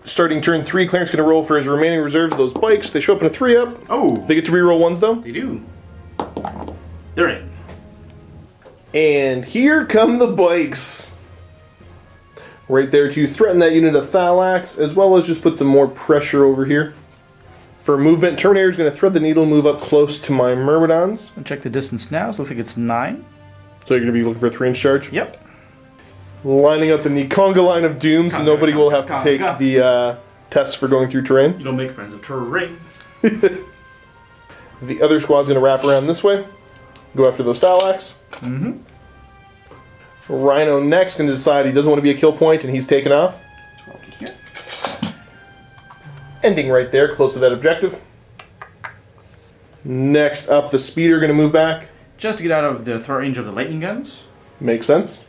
Starting turn 3, Clarence going to roll for his remaining reserves, those bikes. They show up in a 3-up. Oh. They get to reroll 1s though. They do. They're in. And here come the bikes. Right there to threaten that unit of Thalax, as well as just put some more pressure over here. For movement, Terminator is going to thread the needle, move up close to my Myrmidons. I'll check the distance now. So it looks like it's 9. So you're going to be looking for a 3-inch charge? Yep. Lining up in the conga line of doom, so nobody will have to take the tests for going through terrain. You don't make friends of terrain. The other squad's going to wrap around this way. Go after those Thalax. Mm-hmm. Rhino next going to decide he doesn't want to be a kill point, and he's taken off. Here. Ending right there, close to that objective. Next up, the Speeder going to move back. Just to get out of the throw range of the lightning guns. Makes sense.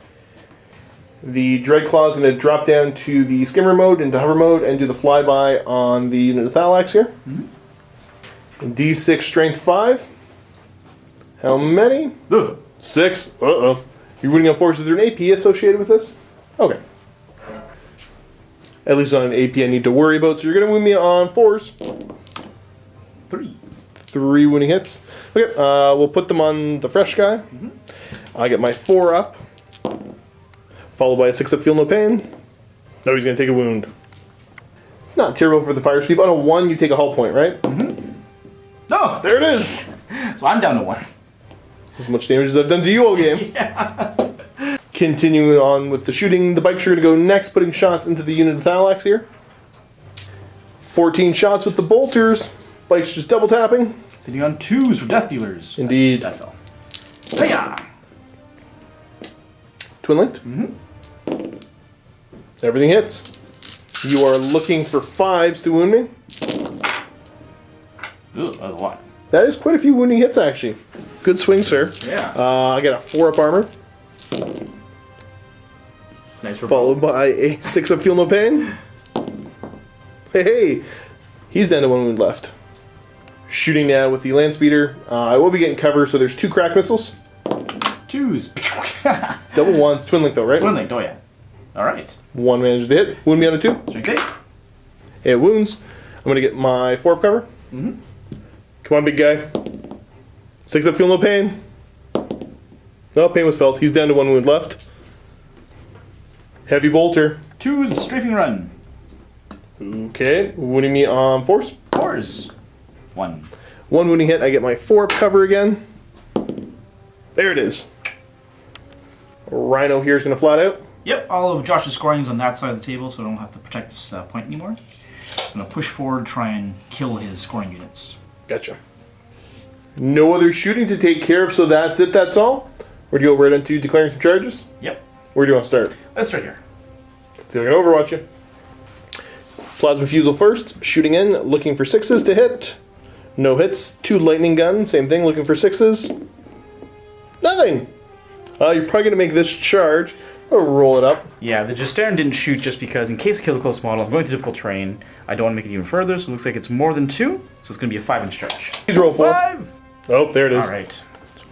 The Dreadclaw is going to drop down to the skimmer mode, into hover mode, and do the flyby on the unit of Thalax here. Mm-hmm. D6 strength 5. How many? Ugh. 6. Uh-oh. You're winning on 4s. Is there an AP associated with this? Okay. At least not an AP I need to worry about, so you're going to win me on 4s. 3. 3 winning hits. Okay, we'll put them on the fresh guy. Mm-hmm. I get my 4 up. Followed by a 6-up, feel no pain. No, he's going to take a wound. Not terrible for the fire sweep. On a 1, you take a hull point, right? Mm-hmm. Oh! There it is! So I'm down to 1. That's as much damage as I've done to you all game. Yeah. Continuing on with the shooting, the bikes are going to go next, putting shots into the unit of Thalax here. 14 shots with the bolters. Bikes just double tapping. Hitting on 2s for death dealers. Indeed. That fell. Hiya! Twin linked. Mm-hmm. Everything hits. You are looking for 5s to wound me. Ooh, that's a lot. That is quite a few wounding hits, actually. Good swing, sir. Yeah. I got a 4-up armor. Nice. Followed by a 6-up feel no pain. Hey, he's down to 1 wound left. Shooting now with the land speeder. I will be getting cover, so there's 2 crack missiles. 2s. Double 1s, twin link though, right? Twin linked, oh yeah. Alright. 1 managed to hit. Wound me on a 2. Strength 8. It wounds. I'm going to get my 4-up cover. Mm-hmm. Come on, big guy. 6-up, feel no pain. No, pain was felt. He's down to 1 wound left. Heavy bolter. 2s, strafing run. Okay, wounding me on 4s. 4s. 1. 1 wounding hit. I get my 4-up cover again. There it is. Rhino here is going to flat out. Yep, all of Josh's scoring is on that side of the table, so I don't have to protect this point anymore. I'm going to push forward, try and kill his scoring units. Gotcha. No other shooting to take care of, so that's it, that's all? Or do you go right into declaring some charges? Yep. Where do you want to start? Let's start here. See if I can overwatch you. Plasma Fusel first, shooting in, looking for 6s to hit. No hits. 2 lightning guns, same thing, looking for 6s. Nothing! You're probably going to make this charge. I'll roll it up. Yeah, the Justarin didn't shoot just because in case I kill the close model, I'm going through difficult terrain. I don't want to make it even further, so it looks like it's more than 2, so it's going to be a 5-inch charge. Please roll 4. 5! Oh, there it is. Alright. So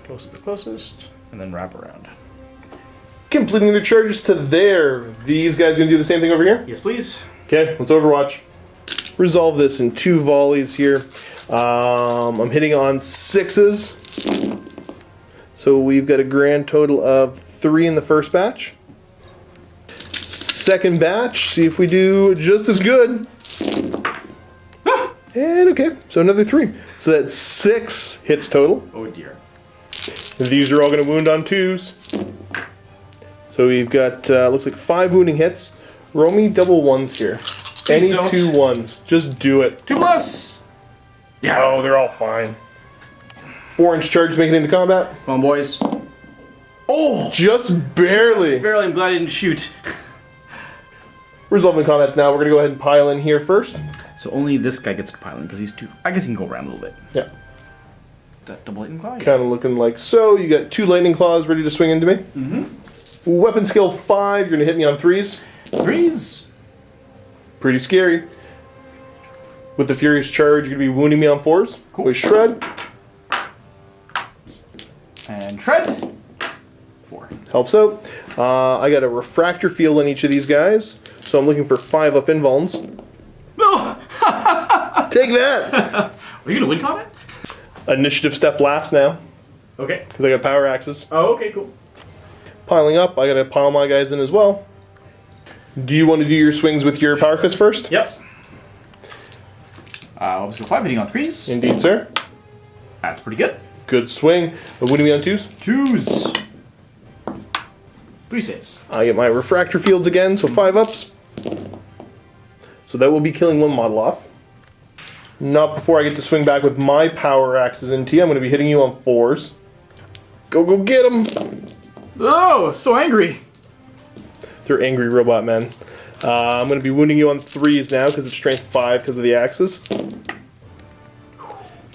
closest to the closest, and then wrap around. Completing their charges to there. These guys going to do the same thing over here? Yes, please. Okay, let's overwatch. Resolve this in 2 volleys here. I'm hitting on 6s. So we've got a grand total of 3 in the first batch. Second batch, see if we do just as good. And okay, so another 3. So that's 6 hits total. Oh dear. These are all going to wound on 2s. So we've got, looks like 5 wounding hits. Roll me double 1s here. Any don't. 2 1s. Just do it. 2+! Yeah. Oh, they're all fine. 4-inch charge making it into combat. Come on, boys. Oh! Just barely. Barely, I'm glad I didn't shoot. Resolving combats now. We're going to go ahead and pile in here first. So only this guy gets to pile in because he's too. I guess he can go around a little bit. Yeah. That double lightning claw. Kind of looking like so. You got 2 lightning claws ready to swing into me. Mm-hmm. Weapon skill 5. You're going to hit me on 3s. 3s. Pretty scary. With the Furious Charge, you're going to be wounding me on 4s. Cool. With Shred. And Shred. 4. Helps out. I got a Refractor Field on each of these guys. So I'm looking for 5 up invulns. No! Take that! Are you going to win combat? Initiative step last now. Okay. Because I got power axes. Oh, okay, cool. Piling up, I got to pile my guys in as well. Do you want to do your swings with your Power Fist first? Yep. Let's go 5, hitting on 3s. Indeed, sir. That's pretty good. Good swing. Wounding me on 2s. 2s. 3 saves. I get my Refractor Fields again, so 5 ups. So that will be killing 1 model off. Not before I get to swing back with my power axes into you. I'm going to be hitting you on 4s. Go get them! Oh, so angry. They're angry robot men. I'm going to be wounding you on 3s now because of strength 5 because of the axes.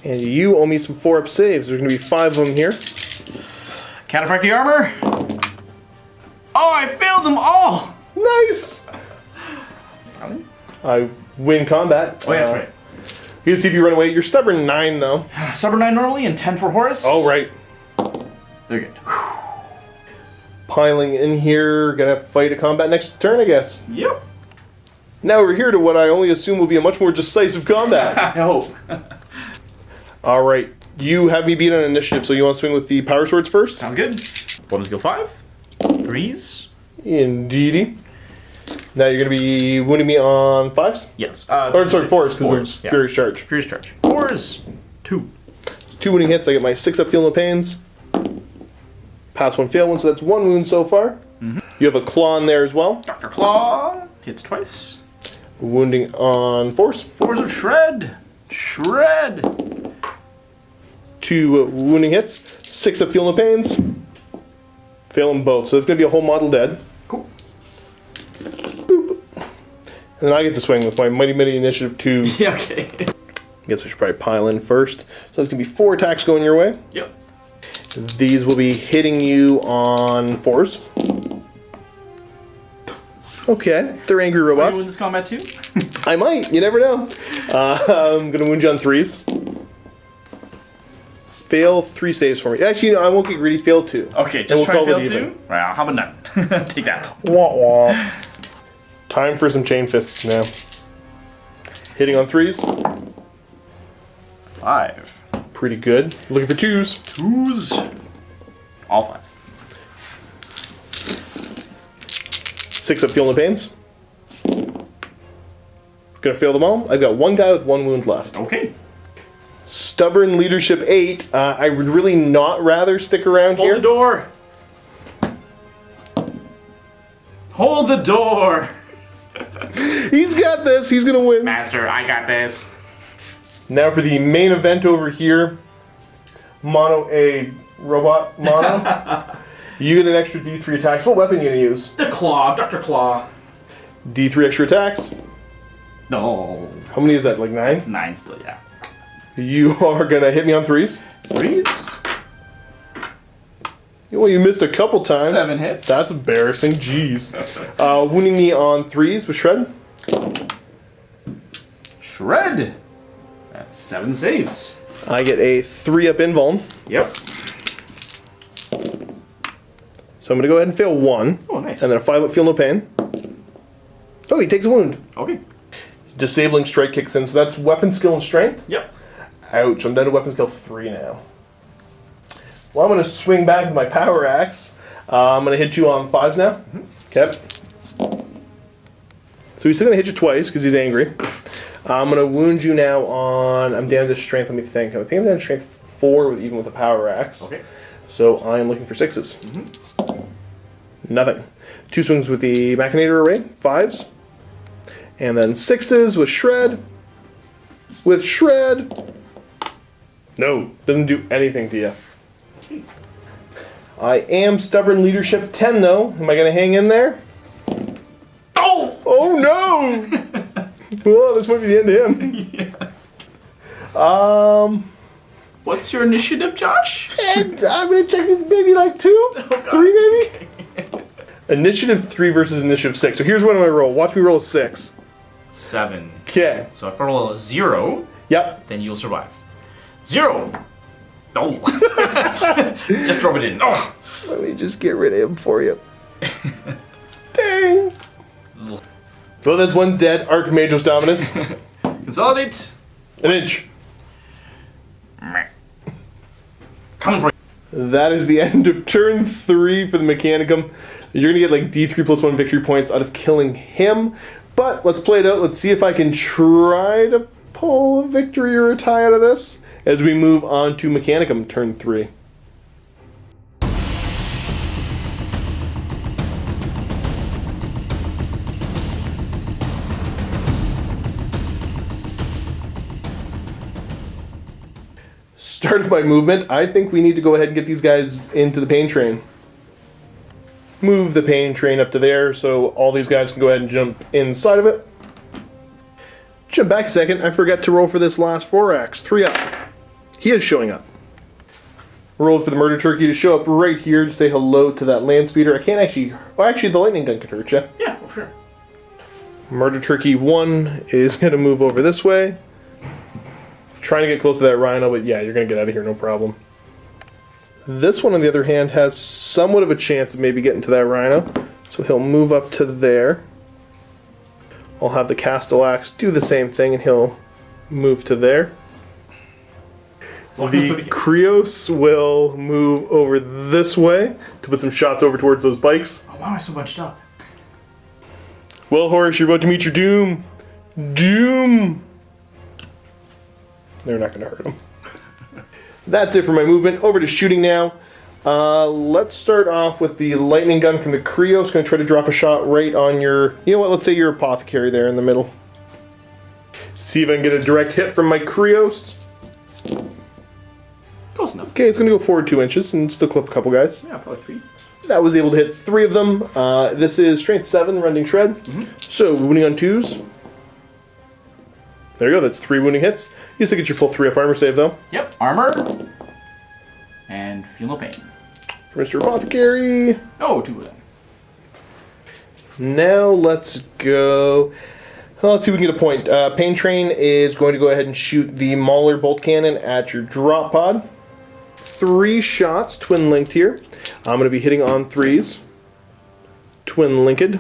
And you owe me some 4-up saves. There's going to be 5 of them here. Cataphract the armor. Oh, I failed them all! Nice! I win combat. Oh, yeah, that's right. You can see if you run away. You're stubborn 9 though. Stubborn 9 normally and 10 for Horus. Oh, right. They're good. Piling in here. Gonna fight a combat next turn, I guess. Yep. Now we're here to what I only assume will be a much more decisive combat. I hope. Alright. You have me beat on initiative, so you want to swing with the power swords first? Sounds good. Bonus skill 5. 3s. Indeedy. Now you're going to be wounding me on 5s? Yes. Or sorry, 4s, because of Furious Charge. Furious Charge. 4s. 2. 2 wounding hits, I get my 6-up Feel No Pains. Pass 1, fail 1, so that's 1 wound so far. Mm-hmm. You have a claw in there as well. Dr. Claw. Hits twice. Wounding on 4s. 4s of Shred. Shred. 2 wounding hits. 6-up Feel No Pains. Fail them both, so it's going to be a whole model dead. Cool. Boop. And then I get to swing with my Mighty Mighty Initiative 2. Yeah, okay. Guess I should probably pile in first. So there's going to be 4 attacks going your way. Yep. These will be hitting you on 4s. Okay, they're angry Are you robots. win this combat too? I might, you never know. I'm going to wound you on 3s. Fail 3 saves for me. Actually, I won't get greedy, fail 2. Okay, And just try call to it fail even. 2? Well, how about none? Take that. Wah wah. Time for some chain fists now. Hitting on 3s. 5. Pretty good. Looking for 2s. 2s. All 5. 6-up Feel No Pains. Gonna fail them all. I've got 1 guy with 1 wound left. Okay. Stubborn Leadership 8. I would really not rather stick around Hold here. the door. Hold the door. He's got this. He's gonna win. Master, I got this. Now for the main event over here. Mono A robot mono. You get an extra D3 attacks. What weapon are you gonna use? The claw, Dr. Claw. D3 extra attacks. No. How many is that? Like 9? 9 still, yeah. You are gonna hit me on 3s. 3s. Well, you missed a couple times. 7 hits. That's embarrassing. Jeez. Wounding me on 3s with Shred. Shred. That's 7 saves. I get a 3-up invuln. Yep. So I'm going to go ahead and fail 1. Oh, nice. And then a 5-up Feel No Pain. Oh, he takes a wound. Okay. Disabling Strike kicks in, so that's weapon skill and strength. Yep. Ouch, I'm down to weapon skill 3 now. Well, I'm going to swing back with my power axe. I'm going to hit you on 5s now. Okay. So he's still going to hit you twice because he's angry. I'm going to wound you now on... I'm down to strength, let me think. I think I'm down to strength 4 even with a power axe. Okay. So I am looking for 6s. Nothing. 2 swings with the Machinator array, 5s. And then 6s with Shred. With Shred. No, doesn't do anything to you. I am Stubborn Leadership 10 though. Am I going to hang in there? Oh! Oh Whoa, this might be the end of him. Yeah. What's your initiative, Josh? And I'm gonna check this baby like 2, 3 maybe. Okay. Initiative 3 versus initiative 6. So here's what I'm gonna roll. Watch me roll a 6. 7. Okay. So if I roll a 0, Yep. then you'll survive. 0. Oh. Just rub it in. Oh. Let me just get rid of him for you. Dang. Well, there's one dead Archimagos Dominus. Consolidate. An inch. Coming for you. That is the end of turn 3 for the Mechanicum. You're going to get like D3 plus 1 victory points out of killing him. But let's play it out. Let's see if I can try to pull a victory or a tie out of this as we move on to Mechanicum turn 3. Start of my movement. I think we need to go ahead and get these guys into the pain train. Move the pain train up to there so all these guys can go ahead and jump inside of it. Jump back a second. I forgot to roll for this last 4-ax. 3 up. He is showing up. Rolled for the murder turkey to show up right here to say hello to that land speeder. I can't actually... Well, actually, the lightning gun could hurt you. Yeah, for sure. Murder turkey 1 is going to move over this way. Trying to get close to that rhino, but yeah, you're going to get out of here, no problem. This one, on the other hand, has somewhat of a chance of maybe getting to that rhino. So he'll move up to there. I'll have the Castellax do the same thing, and he'll move to there. The Krios will move over this way to put some shots over towards those bikes. Oh, why am I so bunched up? Well, Horus, you're about to meet your doom. Doom! They're not going to hurt him. That's it for my movement. Over to shooting now. Let's start off with the lightning gun from the Krios. Going to try to drop a shot right on your... You know what? Let's say your apothecary there in the middle. See if I can get a direct hit from my Krios. Close enough. Okay, it's going to go forward 2 inches and still clip a couple guys. Yeah, probably 3. That was able to hit 3 of them. This is strength 7, rending shred. So, wounding on 2s. There you go, that's 3 wounding hits. You still get your full 3-up armor save, though. Yep, armor. And feel no pain. For Mr. Apothecary. Oh, 2 of them. Now let's go... Well, let's see if we can get a point. Pain Train is going to go ahead and shoot the Mauler bolt cannon at your drop pod. 3 shots, twin linked here. I'm going to be hitting on 3s. Twin linked.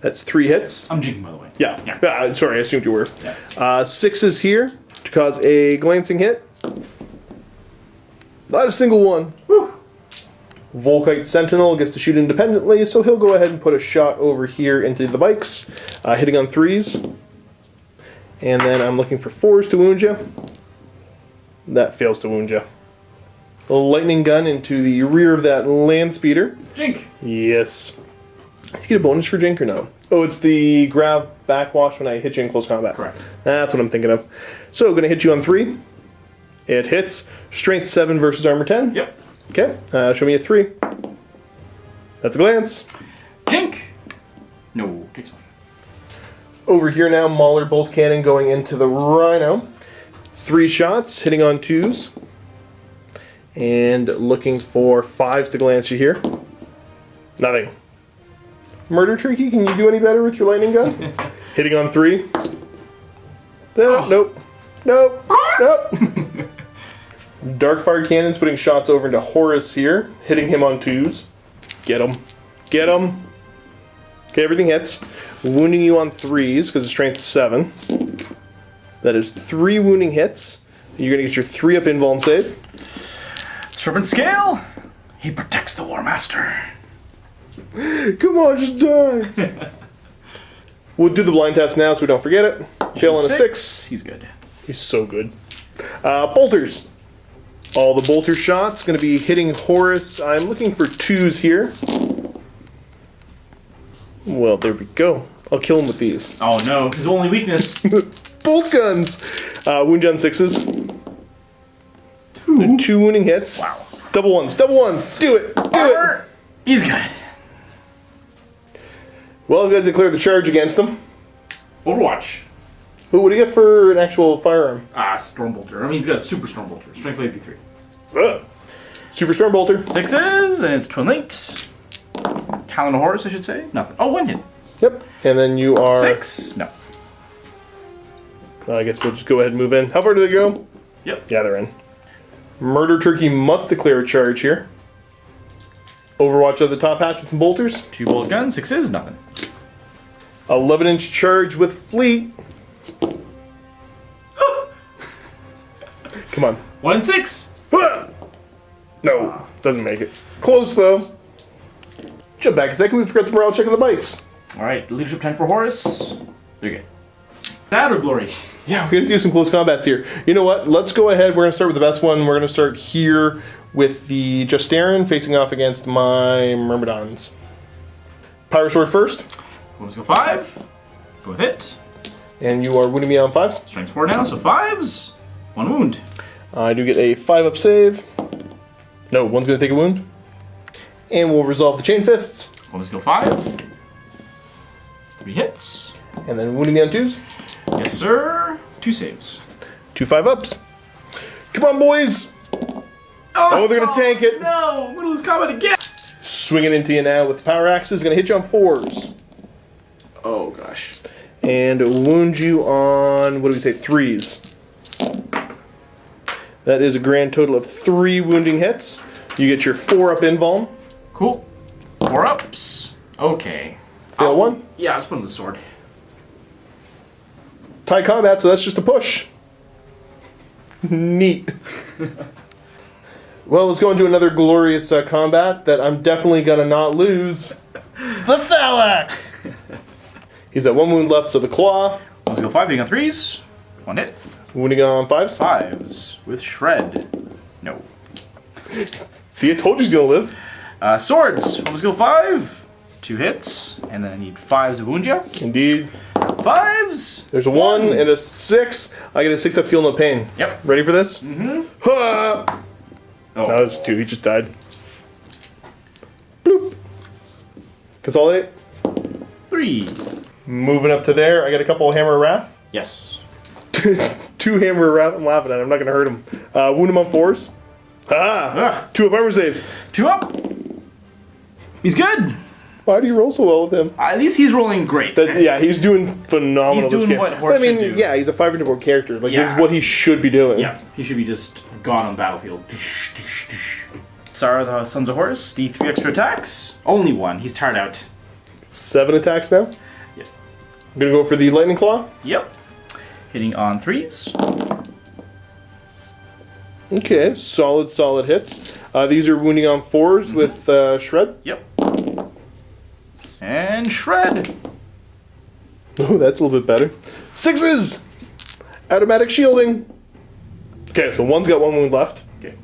That's 3 hits. I'm jinking, by the way. Yeah. Sorry, I assumed you were. Yeah. 6s here to cause a glancing hit. Not a single one. Whew. Volkite Sentinel gets to shoot independently, so he'll go ahead and put a shot over here into the bikes, hitting on 3s. And then I'm looking for 4s to wound you. That fails to wound you. A lightning gun into the rear of that land speeder. Jink. Yes. Did you get a bonus for Jink or no? Oh, it's the grav backwash when I hit you in close combat. Correct. That's what I'm thinking of. So, going to hit you on 3. It hits. Strength 7 versus armor 10. Yep. Okay. Show me a 3. That's a glance. Jink. No, takes 1. Over here now, Mauler bolt cannon going into the rhino. 3 shots, hitting on 2s. And looking for 5s to glance you here. Nothing. Murder Turkey, can you do any better with your lightning gun? Hitting on 3. Nope. Nope. Nope. Darkfire cannons putting shots over into Horus here. Hitting him on 2s. Get him. Get him. Okay, everything hits. Wounding you on 3s because it's strength 7. That is 3 wounding hits. You're going to get your 3-up invuln save. Serpent Scale. He protects the Warmaster. Come on, just die. We'll do the blind test now so we don't forget it. Fail on a 6. He's good. He's so good. Bolters. All the bolter shots going to be hitting Horus. I'm looking for 2s here. Well, there we go. I'll kill him with these. Oh no, his only weakness. Bolt guns. Wound on 6s. 2 wounding hits. Wow. Double ones. Double ones. Do it. Do it. He's good. Well, I've got to declare the charge against him. Overwatch. Ooh, what do you get for an actual firearm? Stormbolter. I mean, he's got a super Stormbolter. Strength of AP3. Ugh. Super Stormbolter. 6s, and it's Twin Linked. Talon of Horus, I should say. Nothing. Oh, 1 hit. Yep. And then you are... 6? No. I guess we'll just go ahead and move in. How far do they go? Yep. Yeah, they're in. Murder Turkey must declare a charge here. Overwatch at the top hatch with some bolters. 2 bullet guns, 6s, nothing. 11-inch charge with fleet. Come on. 1 and 6. No, doesn't make it. Close though. Jump back a second, we forgot the morale check on the bikes. Alright, leadership 10 for Horus. They're good. That or glory? Yeah, we're gonna do some close combats here. You know what? Let's go ahead. We're gonna start with the best one. We're gonna start here with the Justarin facing off against my Myrmidons. Power Sword first. Let's go 5. Go with it. And you are wounding me on 5s. Strength 4 now, so 5s. 1 wound. I do get a 5-up save. No, one's gonna take a wound. And we'll resolve the Chain Fists. Let's go 5. 3 hits. And then wounding me on 2s. Yes, sir. 2 saves. 2 5-ups. Come on, boys! Oh, they're gonna tank it. No, I'm gonna lose combat again. Swinging into you now with the power axes. Gonna hit you on 4s. Oh gosh. And wound you on, what do we say, 3s. That is a grand total of 3 wounding hits. You get your 4-up invuln. Cool. 4 ups. Okay. Fail 1. Yeah, let's put on the sword. Tie combat, so that's just a push. Neat. Well, let's go into another glorious combat that I'm definitely gonna not lose. The Thalax! He's at 1 wound left, so the Claw. Let's go 5, being on 3s. 1 hit. Wounding on 5s. 5s with Shred. No. See, I told you he's gonna live. Swords. Let's go 5. 2 hits. And then I need 5s to wound you. Indeed. 5s. There's a 1 and a 6. I get a 6-up feel no pain. Yep. Ready for this? Mm-hmm. Ha! Oh. No, there's 2. He just died. Bloop. Consolidate. 3. Moving up to there. I got a couple of Hammer of Wrath. Yes. 2 Hammer of Wrath. I'm laughing at him. I'm not going to hurt him. Wound him on 4s. Ah! 2-up armor saves. 2 up. He's good. Why do you roll so well with him? At least he's rolling great. Yeah, he's doing phenomenal. He's doing this game. what Horus But I mean, should do. yeah, he's a 500-board character. Like, this Yeah. is what he should be doing. Yeah, he should be just gone on the battlefield. Sara, the Sons of Horus, D3 extra attacks. Only 1. He's tired out. 7 attacks now. Yep. I'm going to go for the Lightning Claw. Yep. Hitting on 3s. Okay, solid hits. These are wounding on 4s with Shred. Yep. And Shred. Oh, that's a little bit better. 6s! Automatic shielding. Okay, so one's got 1 wound left. Okay.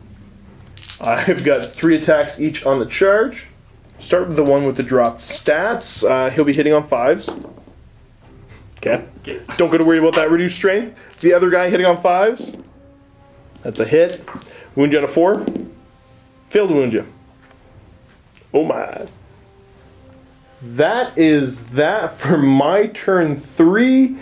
I've got 3 attacks each on the charge. Start with the one with the dropped stats. He'll be hitting on 5s. Okay. Don't got to worry about that reduced strength. The other guy hitting on 5s. That's a hit. Wound you on a 4. Failed to wound you. Oh my. That is that for my turn 3.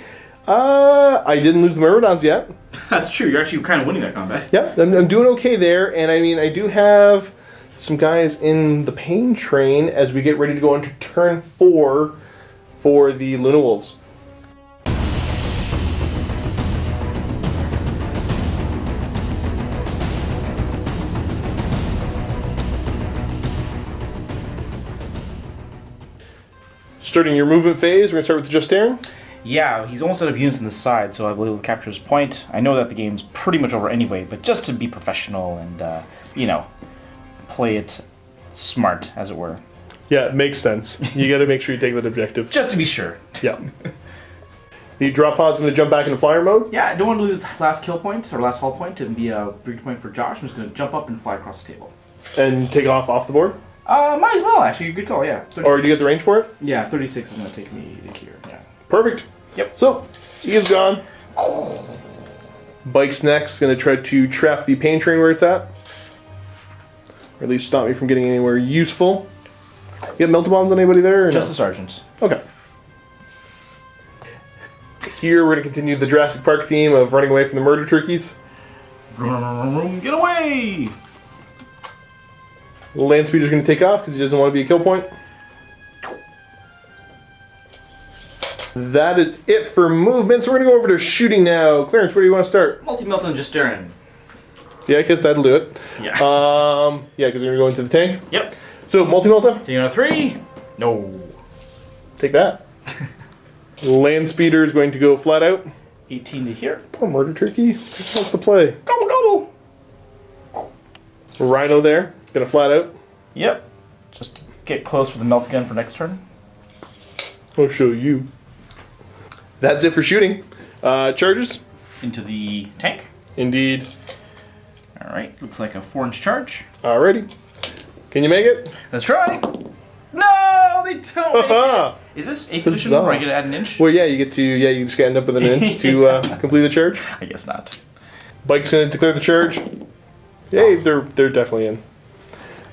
I didn't lose the Myrmidons yet. That's true. You're actually kind of winning that combat. Yep, I'm doing okay there. And I mean, I do have some guys in the pain train as we get ready to go into turn 4 for the Luna Wolves. Starting your movement phase, we're going to start with the Justarin. Yeah, he's almost out of units on the side, so I believe he'll capture his point. I know that the game's pretty much over anyway, but just to be professional and, you know, play it smart, as it were. Yeah, it makes sense. You got to make sure you take that objective. Just to be sure. Yeah. The drop pod's going to jump back into flyer mode. Yeah, I don't want to lose his last kill point, or last hull point, and be a victory point for Josh. I'm just going to jump up and fly across the table. And take off the board. Might as well, actually. Good call, yeah. 36. Or do you get the range for it? Yeah, 36 is going to take me to here, yeah. Perfect. Yep. So, he is gone. Bike's next, going to try to trap the pain train where it's at. Or at least stop me from getting anywhere useful. You got melta bombs on anybody there? Or Just no? the sergeant. Okay. Here we're going to continue the Jurassic Park theme of running away from the murder turkeys. Get away! Land Speeder's going to take off because he doesn't want to be a kill point. That is it for movement, so we're going to go over to shooting now. Clarence, where do you want to start? Multi-melt on Justarin. Yeah, I guess that'll do it. Yeah. Yeah, because we're going to go into the tank. Yep. So, multi-melta. Taking on a 3. No. Take that. Land Speeder is going to go flat out. 18 to here. Poor murder turkey. What else to play? Gobble, gobble. Rhino there. Gonna flat out. Yep. Just get close with the melt again for next turn. I'll show you. That's it for shooting. Charges? Into the tank. Indeed. Alright, looks like a 4-inch charge. Alrighty. Can you make it? Let's try. No, they don't make Haha! it. Is this 8th edition where I get to add an inch? Well, yeah, you just end up with an inch to complete the charge. I guess not. Bike's gonna declare the charge. Yay, they're definitely in.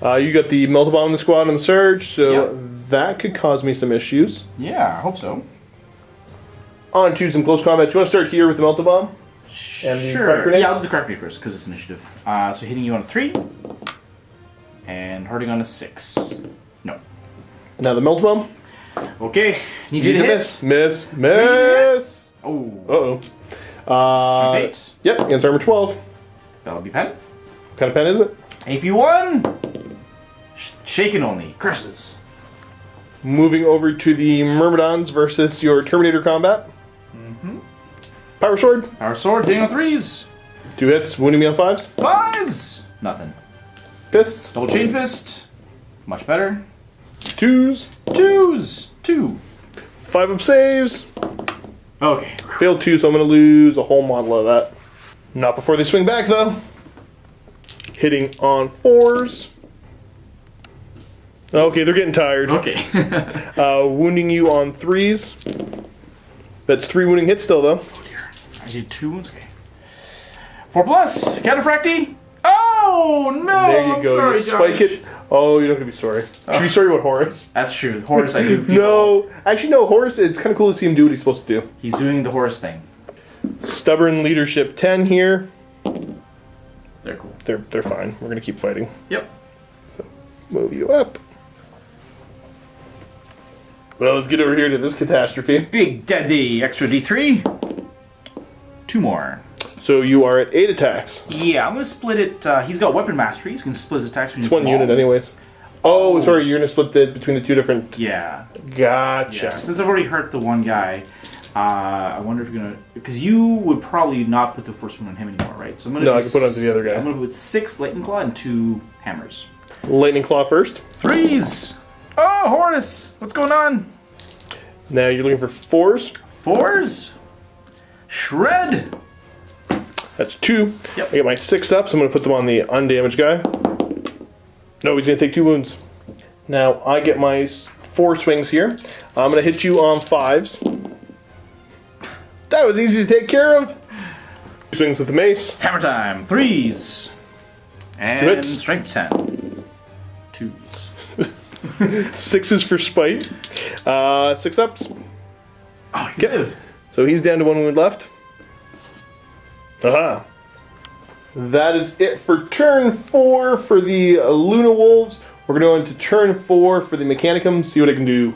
You got the Melta Bomb in the squad on the surge, so that could cause me some issues. Yeah, I hope so. On to some close combat. You want to start here with the Melta Bomb? And the crack grenade? Yeah, I'll do the crack grenade first because it's initiative. So hitting you on a 3 and hurting on a 6. No. Now the Melta Bomb. Okay, need you to hit. Miss. Oh. Uh-oh. Strength 8. Yep, against armor 12. That'll be pen. What kind of pen is it? AP 1. Shaken only. Curses. Moving over to the Myrmidons versus your Terminator combat. Power Sword. Power sword, hitting on 3s. 2 hits, wounding me on 5s. 5s. Nothing. Fists. Double chain fist. Much better. 2s. 2s. 2. 5 up saves. Okay. Failed 2, so I'm going to lose a whole model of that. Not before they swing back, though. Hitting on 4s. Okay, they're getting tired. Okay. Wounding you on 3s. That's 3 wounding hits still, though. Oh dear. I did 2 wounds. Okay. 4 plus. Cataphracty. Oh no! There you go. Sorry, You spike Josh. it. Oh, you don't have to be sorry. Should be sorry about Horus. That's true. Horus, I do feel. No, actually, no. Horus. It's kind of cool to see him do what he's supposed to do. He's doing the Horus thing. Stubborn leadership 10 here. They're cool. They're fine. We're gonna keep fighting. Yep. So move you up. Well, let's get over here to this catastrophe. Big Daddy. Extra D3. 2 more. So you are at 8 attacks. Yeah, I'm gonna split it. He's got weapon mastery. He's gonna split his attacks between It's 1 unit, anyways. Oh, sorry. You're gonna split between the 2 different. Yeah. Gotcha. Yeah. Since I've already hurt the one guy, I wonder if you're gonna, because you would probably not put the first one on him anymore, right? So I'm gonna. No, I can put it onto the other guy. I'm gonna put 6 lightning claw and 2 hammers. Lightning Claw first. 3s. Oh, Horus, what's going on? Now you're looking for 4s. 4s. Shred. That's 2. Yep. I get my 6 up, so I'm going to put them on the undamaged guy. No, he's going to take 2 wounds. Now I get my 4 swings here. I'm going to hit you on 5s. That was easy to take care of. 2 swings with the mace. It's hammer time. 3s. 2 And hits. strength 10. 2s. 6s for spite. 6 ups. Oh, you live. So he's down to 1 wound left. Aha. That is it for turn 4 for the Luna Wolves. We're going to go into turn 4 for the Mechanicum, see what I can do.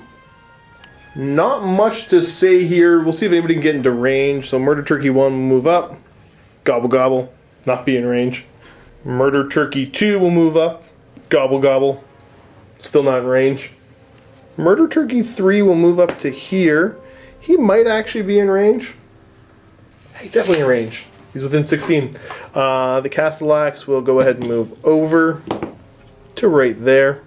Not much to say here. We'll see if anybody can get into range. So Murder Turkey 1 will move up. Gobble gobble. Not be in range. Murder Turkey 2 will move up. Gobble gobble. Still not in range. Murder Turkey 3 will move up to here. He might actually be in range. He's definitely in range. He's within 16. The Castellax will go ahead and move over to right there.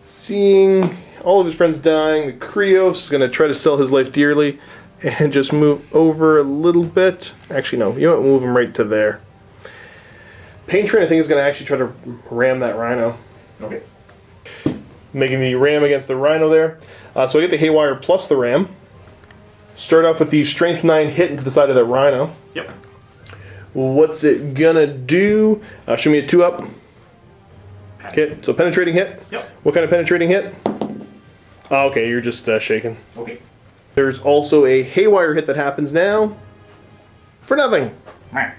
Seeing all of his friends dying, the Krios is going to try to sell his life dearly and just move over a little bit. Actually, no. You know what? Move him right to there. Pain Train, I think, is going to actually try to ram that Rhino. Okay. Making the ram against the Rhino there. So I get the Haywire plus the ram. Start off with the Strength 9 hit into the side of that Rhino. Yep. What's it gonna do? Show me a 2-up. Hit. So penetrating hit? Yep. What kind of penetrating hit? Oh, okay, you're just shaking. Okay. There's also a haywire hit that happens now. For nothing. I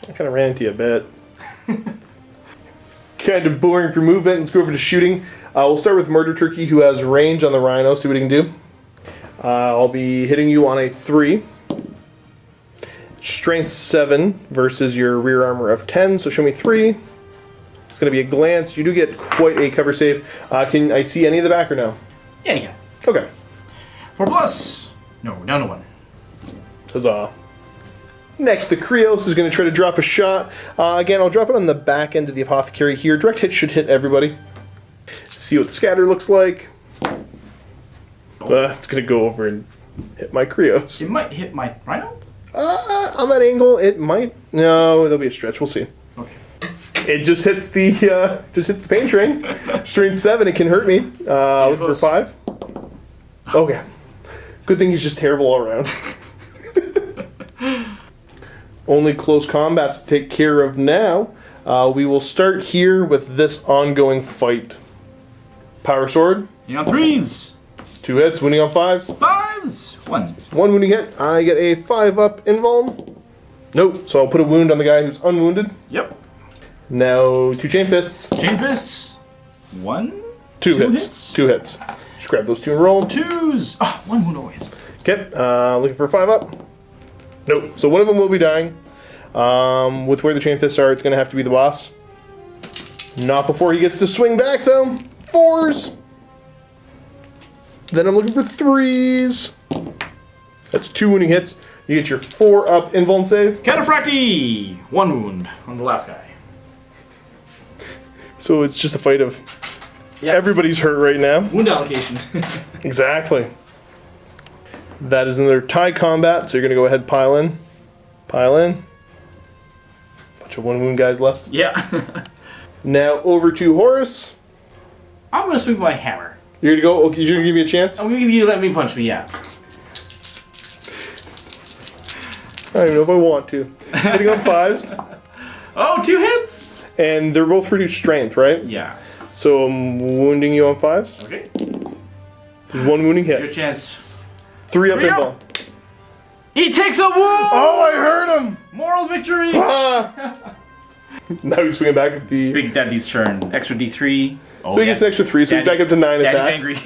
kind of ran into you a bit. Kind of boring for movement. Let's go over to shooting. We'll start with Murder Turkey, who has range on the Rhino. See what he can do. I'll be hitting you on a 3. Strength 7 versus your rear armor of 10. So show me 3. It's going to be a glance. You do get quite a cover save. Can I see any of the back or no? Yeah, yeah. Okay. 4+. No, we're down to 1. Huzzah. Next, the Krios is going to try to drop a shot. Again, I'll drop it on the back end of the Apothecary here. Direct hit should hit everybody. See what the scatter looks like. It's going to go over and hit my Krios. It might hit my Rhino? On that angle, it might. No, there'll be a stretch. We'll see. Okay. It just hits the pain train. Strength 7, it can hurt me. Looking for 5. Okay. Good thing he's just terrible all around. Only close combats to take care of now. We will start here with this ongoing fight. Power Sword. You on 3s. 2 hits, wounding on 5s. 5s. 1. 1 wounding hit. I get a 5-up invuln. Nope, so I'll put a wound on the guy who's unwounded. Yep. Now 2 Chain Fists. Chain Fists. 1. 2 hits. 2 hits. Just grab those 2 and roll. 2s. Oh, 1 wound always. Okay, looking for a 5-up. Nope. So one of them will be dying. With where the Chain Fists are, it's going to have to be the boss. Not before he gets to swing back, though. 4s. Then I'm looking for 3s. That's 2 wounding hits. You get your 4-up invuln save. Cataphractii! 1 wound on the last guy. So it's just a fight of everybody's hurt right now. Wound allocation. Exactly. That is another tie combat, so you're going to go ahead and pile in. Pile in. Bunch of 1 wound guys left. Yeah. Now over to Horus. I'm going to swing my hammer. You're going to go? Okay, you're going to give me a chance? I'm going to give you let me punch me, yeah. I don't even know if I want to. Hitting on 5s. Oh, 2 hits! And they're both reduced strength, right? Yeah. So I'm wounding you on 5s. Okay. There's 1 wounding hit. Your chance. 3-up 3 invuln. up. He takes a wound! Oh, I hurt him! Moral victory! Ah! Now he's swinging back at the... Big Daddy's turn. Extra D3. Oh, So he gets an extra 3, so he's back up to 9 attacks. Daddy's angry.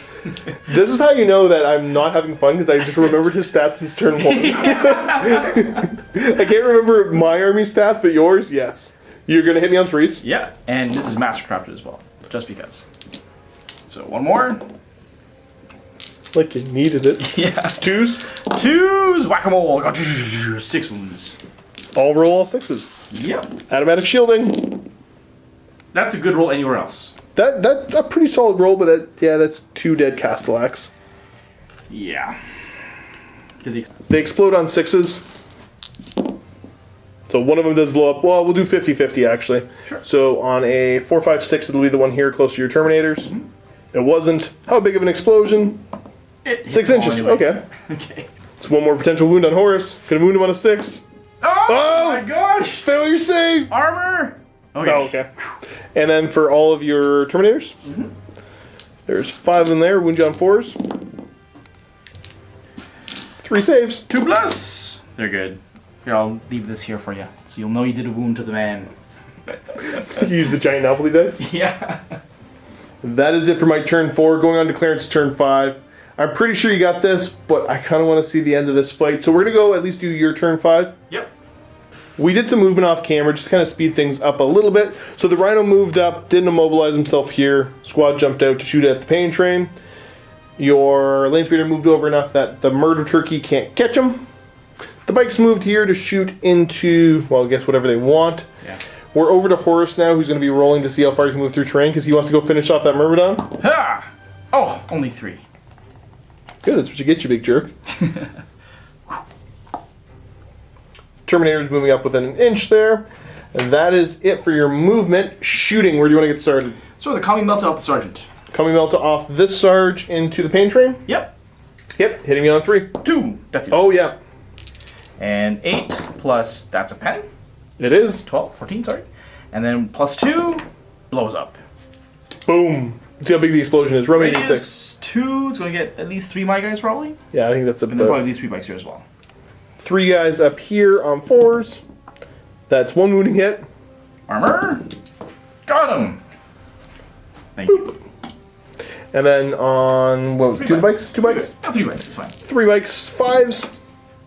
This is how you know that I'm not having fun, because I just remembered his stats since turn 1. I can't remember my army stats, but yours, yes. You're going to hit me on 3s? Yeah, and this is Mastercrafted as well, just because. So 1 more. Like you needed it. Yeah. 2s? 2s! Whack-a-mole! Got 6 wounds. All roll all 6s. Yep. Automatic shielding. That's a good roll anywhere else. That's a pretty solid roll, but that's 2 dead Castellax. Yeah. They explode on 6s. So one of them does blow up. Well, we'll do 50-50 actually. Sure. So on a 4, 5, 6, it'll be the one here close to your Terminators. Mm-hmm. It wasn't. How big of an explosion? 6 inches. Anyway. Okay. Okay. It's 1 more potential wound on Horus. Gonna wound him on a 6. Oh my gosh! Failure save! Armor! Okay. Oh, okay. And then for all of your Terminators, there's 5 in there. Wound you on 4s. 3 saves. 2+. They're good. Here, I'll leave this here for you, so you'll know you did a wound to the man. Use the giant Napoli dice. Yeah. That is it for my turn 4. Going on to Clarence's turn 5. I'm pretty sure you got this, but I kind of want to see the end of this fight. So we're going to go at least do your turn 5. Yep. We did some movement off camera, just to kind of speed things up a little bit. So the Rhino moved up, didn't immobilize himself here. Squad jumped out to shoot at the pain train. Your lane speeder moved over enough that the Murder Turkey can't catch him. The bikes moved here to shoot into, well, I guess whatever they want. Yeah. We're over to Horus now, who's going to be rolling to see how far he can move through terrain, because he wants to go finish off that Myrmidon. Ha! Oh, only 3. Good, that's what you get, you big jerk. Terminator's moving up within an inch there. And that is it for your movement. Shooting, where do you want to get started? So the Kami Melta off the Sergeant. Kami Melta off this Sarge into the pain train? Yep. Yep, hitting me on 3. 2. Death deal. Oh, yeah. And 8 plus, that's a pen. It is. 12, 14, sorry. And then plus 2, blows up. Boom. Let's see how big the explosion is. Roll me a d6. Radius 2, it's going to get at least 3 my guys, probably. Yeah, I think that's And then probably these 3 bikes here as well. 3 guys up here on 4s. That's 1 wounding hit. Armor. Got him. Thank you. And then on, what, 2 bikes? 2 bikes? Oh, 3 bikes, it's fine. 3 bikes, 5s.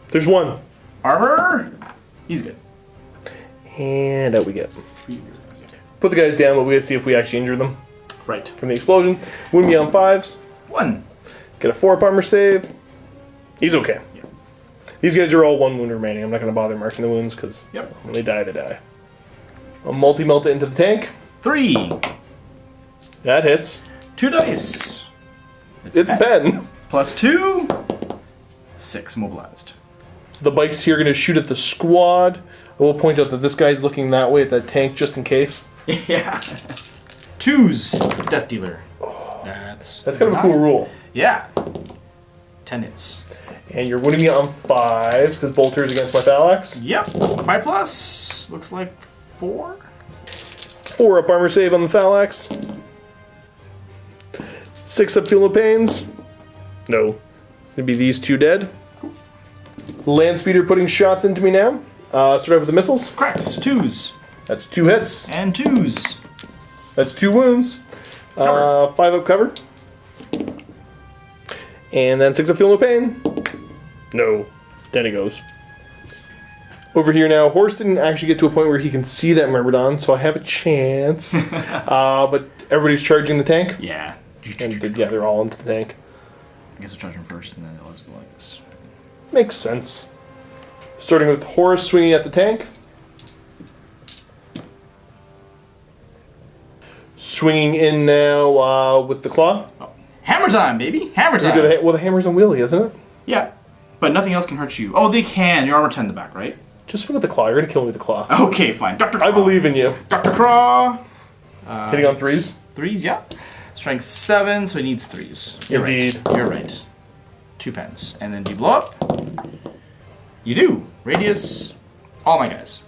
There's 1. Armor. He's good. And out we get. Put the guys down, but we gotta see if we actually injure them Right. from the explosion. Wound me on 5s. 1. Get a 4-up armor save. He's okay. Yeah. These guys are all 1 wound remaining. I'm not gonna bother marking the wounds because Yep. when they die, they die. I'll multi-melt it into the tank. 3. That hits. 2 dice. It's Ben. Plus 2. 6 mobilized. The bikes here are gonna shoot at the squad. I will point out that this guy's looking that way at that tank just in case. Yeah. 2s. Death dealer. That's That's kind of a cool rule. Yeah. 10 hits. And you're wounding me on 5s because bolters against my Thalax. Yep. 5 plus. Looks like 4. 4-up armor save on the Thalax. 6-up feel no pains. No. It's gonna be these 2 dead. Land speeder putting shots into me now. Start out with the missiles. Cracks. 2s. That's 2 hits. And 2s. That's 2 wounds. 5-up cover. And then 6-up feel no pain. No. Then he goes. Over here now, Horus didn't actually get to a point where he can see that Myrmidon, so I have a chance. But everybody's charging the tank. Yeah. And yeah, they're all into the tank. I guess I'll charge him first, and then it'll just go like this. Makes sense. Starting with Horus swinging at the tank. Swinging in now with the claw. Oh. Hammer time, baby! Hammer We time! do the, well, the hammer's unwieldy, isn't it? Yeah. But nothing else can hurt you. Oh, they can. Your armor 10 in the back, right? Just swing at the claw. You're gonna kill me with the claw. Okay, fine. Dr. Craw. I believe in you. Dr. Craw. Hitting on 3s. 3s, yeah. Strength 7, so he needs 3s. You're Indeed. right. You're right. 2 pens. And then do you blow up? You do. Radius. All my guys.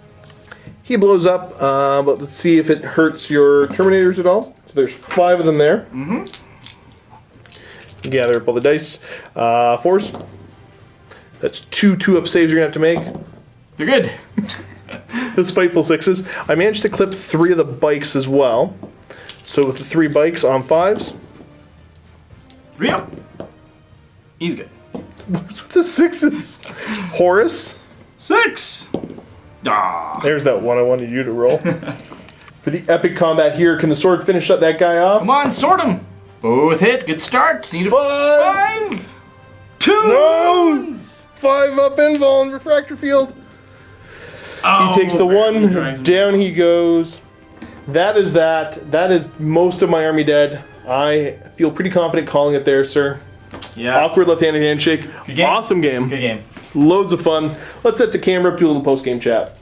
He blows up, but let's see if it hurts your Terminators at all. So there's 5 of them there. Mm-hmm. Gather up all the dice. 4s. That's 2 2-up saves you're gonna have to make. You're good. The spiteful 6s. I managed to clip 3 of the bikes as well. So with the 3 bikes on 5s. 3 up. He's good. What's with the 6s? Horus. 6. Ah. There's that one I wanted you to roll. For the epic combat here, can the sword finish up that guy off? Come on, sword him. Both hit. Good start. Need a 5. 2. No! 5-up invul and refractor field. Oh, He takes the he 1, drags me. down he goes. That is that. That is most of my army dead. I feel pretty confident calling it there, sir. Yeah. Awkward left-handed handshake. Good game. Awesome game. Good game. Loads of fun. Let's set the camera up, do a little post-game chat.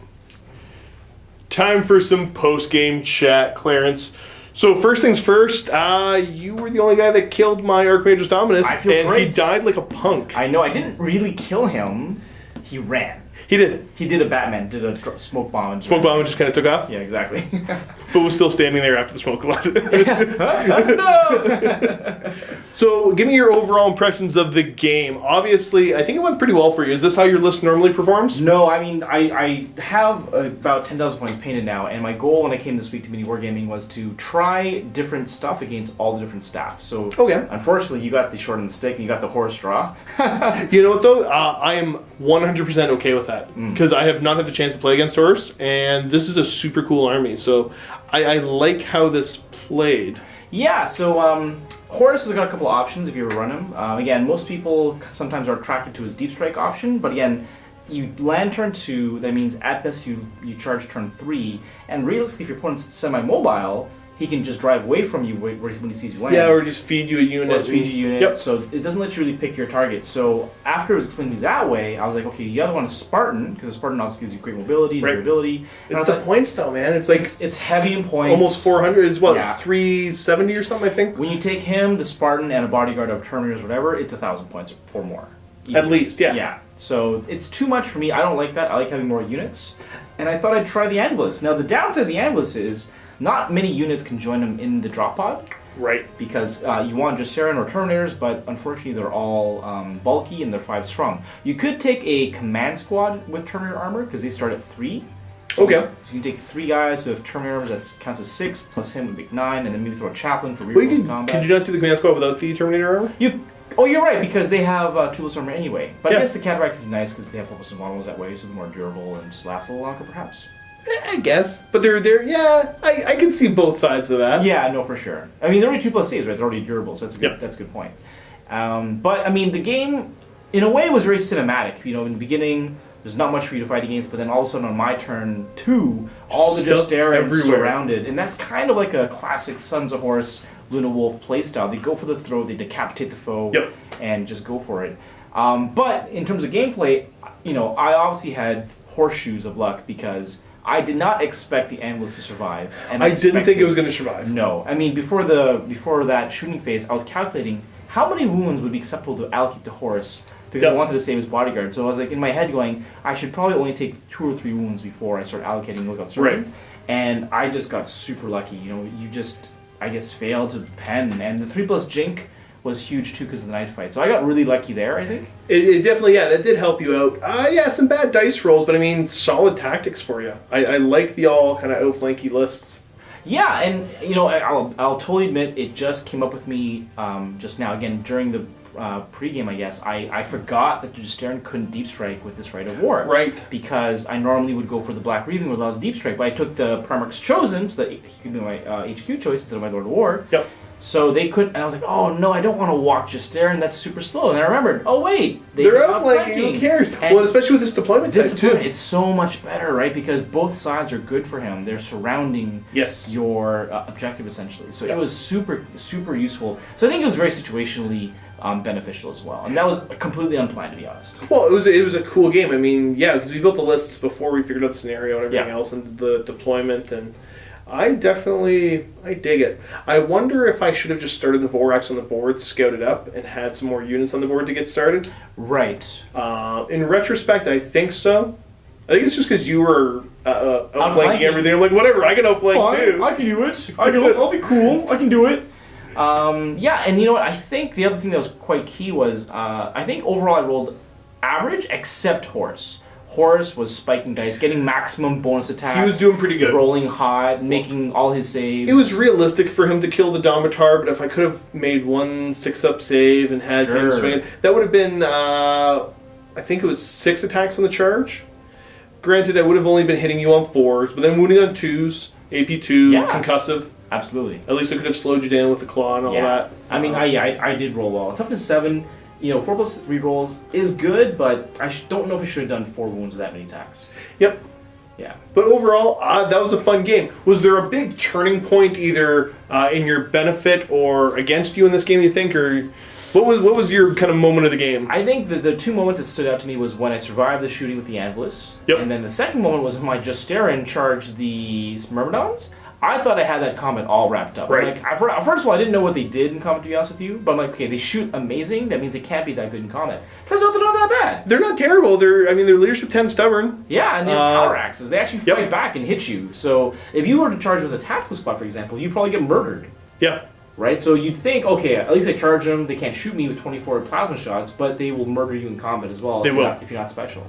Time for some post-game chat, Clarence. So first things first, you were the only guy that killed my Archmage's Dominus, I feel and great. he died like a punk. I know. I didn't really kill him. He ran. He did. He did a Batman. Did a smoke bomb. And Smoke bomb just kind of took off, Yeah, exactly. but was still standing there after the smoke cloud. No. So give me your overall impressions of the game. Obviously, I think it went pretty well for you. Is this how your list normally performs? No, I mean, I have about 10,000 points painted now, and my goal when I came this week to MiniWarGaming was to try different stuff against all the different staff. So, Okay. unfortunately, you got the short and the stick, and you got the Horus draw. You know what though? I am 100% okay with that because I have not had the chance to play against Horus, and this is a super cool army. So I like how this played. Yeah, so Horus has got a couple of options if you ever run him. Again, most people sometimes are attracted to his deep strike option, but again, you land turn 2, that means at best you charge turn 3, and realistically, if your opponent's semi-mobile, he can just drive away from you when he sees you land. Yeah, or just feed you a unit. Or just feed you a unit. Yep. So it doesn't let you really pick your target. So after it was explained to me that way, I was like, okay, you either want a Spartan, because a Spartan obviously gives you great mobility and Right. durability. And I It's was the points though, man. It's like it's heavy in points. almost 400. It's what, Yeah. 370 or something, I think? When you take him, the Spartan, and a bodyguard of Terminators, whatever, it's 1,000 points or more. At Easily. least, yeah. Yeah. So it's too much for me. I don't like that. I like having more units. And I thought I'd try the Anvilus. Now, the downside of the Anvilus is not many units can join him in the drop pod. Right. Because you want Justeran or Terminators, but unfortunately they're all bulky and they're 5 strong. You could take a command squad with Terminator armor, because they start at 3. So Okay. So you can take 3 guys who have Terminator armor, that counts as 6, plus him would make 9, and then maybe throw a Chaplain for Well, rerolls in combat. could you not do the command squad without the Terminator armor? Oh, you're right, because they have toolless armor anyway. But Yeah. I guess the Cataract is nice because they have 4% models that way, so they're more durable and just last a little longer, perhaps. I guess. But they're yeah, I can see both sides of that. Yeah, no, for sure. I mean, they're already 2+ saves, right? They're already durable, so that's a good point. But, I mean, the game, in a way, was very cinematic. You know, in the beginning, there's not much for you to fight against, but then all of a sudden on my turn 2, all the Justerans surrounded. And that's kind of like a classic Sons of Horus, Luna Wolf playstyle. They go for the throw, they decapitate the foe, and just go for it. But in terms of gameplay, you know, I obviously had horseshoes of luck because I did not expect the Anvilus to survive. And I didn't think it was going to survive. No. I mean, before that shooting phase, I was calculating how many wounds would be acceptable to allocate to Horus because I wanted to save his bodyguard. So I was like in my head going, I should probably only take 2 or 3 wounds before I start allocating lookout servant. Right. And I just got super lucky. You know, you just, I guess, failed to pen. And the 3+ Jink was huge too because of the night fight. So I got really lucky there, I think. It definitely, yeah, that did help you out. Yeah, some bad dice rolls, but I mean, solid tactics for you. I like the all kind of outflanky lists. Yeah, and you know, I'll totally admit it just came up with me just now. Again, during the pregame, I guess I forgot that the Justeran couldn't deep strike with this Rite of War. Right. Because I normally would go for the Black Reaving without a deep strike, but I took the Primarch's Chosen so that he could be my HQ choice instead of my Lord of War. Yep. So they couldn't, and I was like, oh no, I don't want to walk Justeran, that's super slow. And I remembered, oh wait, they're outflanking, who cares? And well, especially with this deployment type too. It's so much better, right? Because both sides are good for him. They're surrounding your objective essentially. So it was super, super useful. So I think it was very situationally beneficial as well. And that was completely unplanned, to be honest. Well, it was a cool game. I mean, yeah, because we built the lists before we figured out the scenario and everything else and the deployment and... I dig it. I wonder if I should have just started the Vorax on the board, scouted up, and had some more units on the board to get started. Right. In retrospect, I think so. I think it's just because you were outflanking everything. I'm like, whatever, I can outflank too. I can do it. I'll be cool. I can do it. Yeah, and you know what? I think the other thing that was quite key was, I think overall I rolled average, except Horus. Horus was spiking dice, getting maximum bonus attacks. He was doing pretty good. Rolling hot, making all his saves. It was realistic for him to kill the Domitar, but if I could have made 1 6-up save and had him swinging, that would have been, I think it was 6 attacks on the charge. Granted, I would have only been hitting you on 4s, but then wounding on 2s, AP2, concussive. Absolutely. At least I could have slowed you down with the claw and all that. I mean, I did roll well. Toughness 7. You know, 4+ rerolls is good, but I don't know if I should have done 4 wounds with that many attacks. Yep. Yeah. But overall, that was a fun game. Was there a big turning point either in your benefit or against you in this game, you think? Or what was your kind of moment of the game? I think the 2 moments that stood out to me was when I survived the shooting with the Anvilus. Yep. And then the second moment was when my Justeran charged the Myrmidons. I thought I had that combat all wrapped up. Right. Like, first of all, I didn't know what they did in combat, to be honest with you. But I'm like, okay, they shoot amazing. That means they can't be that good in combat. Turns out they're not that bad. They're not terrible. Their leadership 10 stubborn. Yeah, and they have power axes. They actually fight back and hit you. So if you were to charge with a tactical squad, for example, you'd probably get murdered. Yeah. Right? So you'd think, okay, at least I charge them. They can't shoot me with 24 plasma shots, but they will murder you in combat as well if you're not special.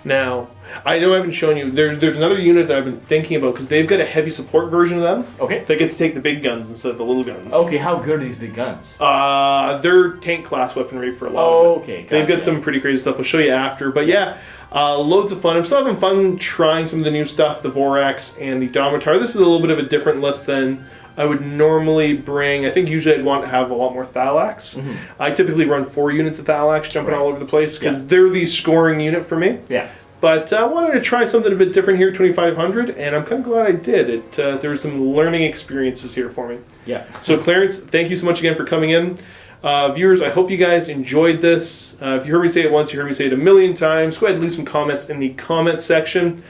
Now, I know I haven't shown you. There's another unit that I've been thinking about because they've got a heavy support version of them. Okay. They get to take the big guns instead of the little guns. Okay, how good are these big guns? They're tank class weaponry for a lot of it. Okay, gotcha. They've got some pretty crazy stuff. I'll show you after. But yeah, loads of fun. I'm still having fun trying some of the new stuff, the Vorax and the Domitar. This is a little bit of a different list than I would normally bring. I think usually I'd want to have a lot more Thalax. Mm-hmm. I typically run 4 units of Thalax jumping all over the place because they're the scoring unit for me. Yeah. But I wanted to try something a bit different here, 2500, and I'm kind of glad I did. There were some learning experiences here for me. Yeah. So Clarence, thank you so much again for coming in. Viewers, I hope you guys enjoyed this. If you heard me say it once, you heard me say it a million times. Go ahead and leave some comments in the comment section.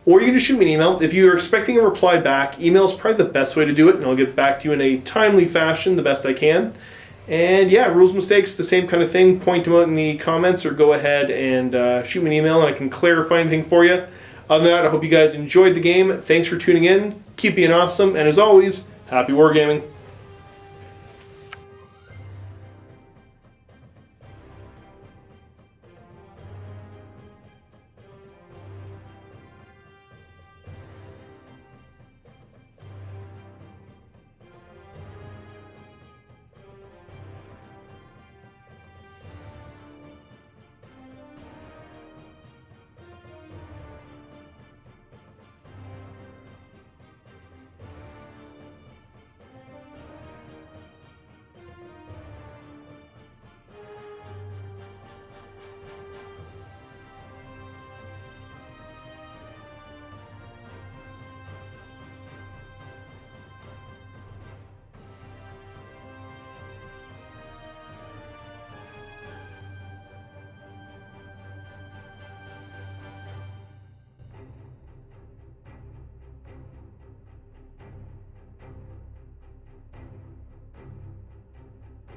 Or you can just shoot me an email. If you're expecting a reply back, email is probably the best way to do it, and I'll get back to you in a timely fashion, the best I can. And yeah, rules, mistakes, the same kind of thing. Point them out in the comments or go ahead and shoot me an email and I can clarify anything for you. Other than that, I hope you guys enjoyed the game. Thanks for tuning in. Keep being awesome. And as always, Happy wargaming!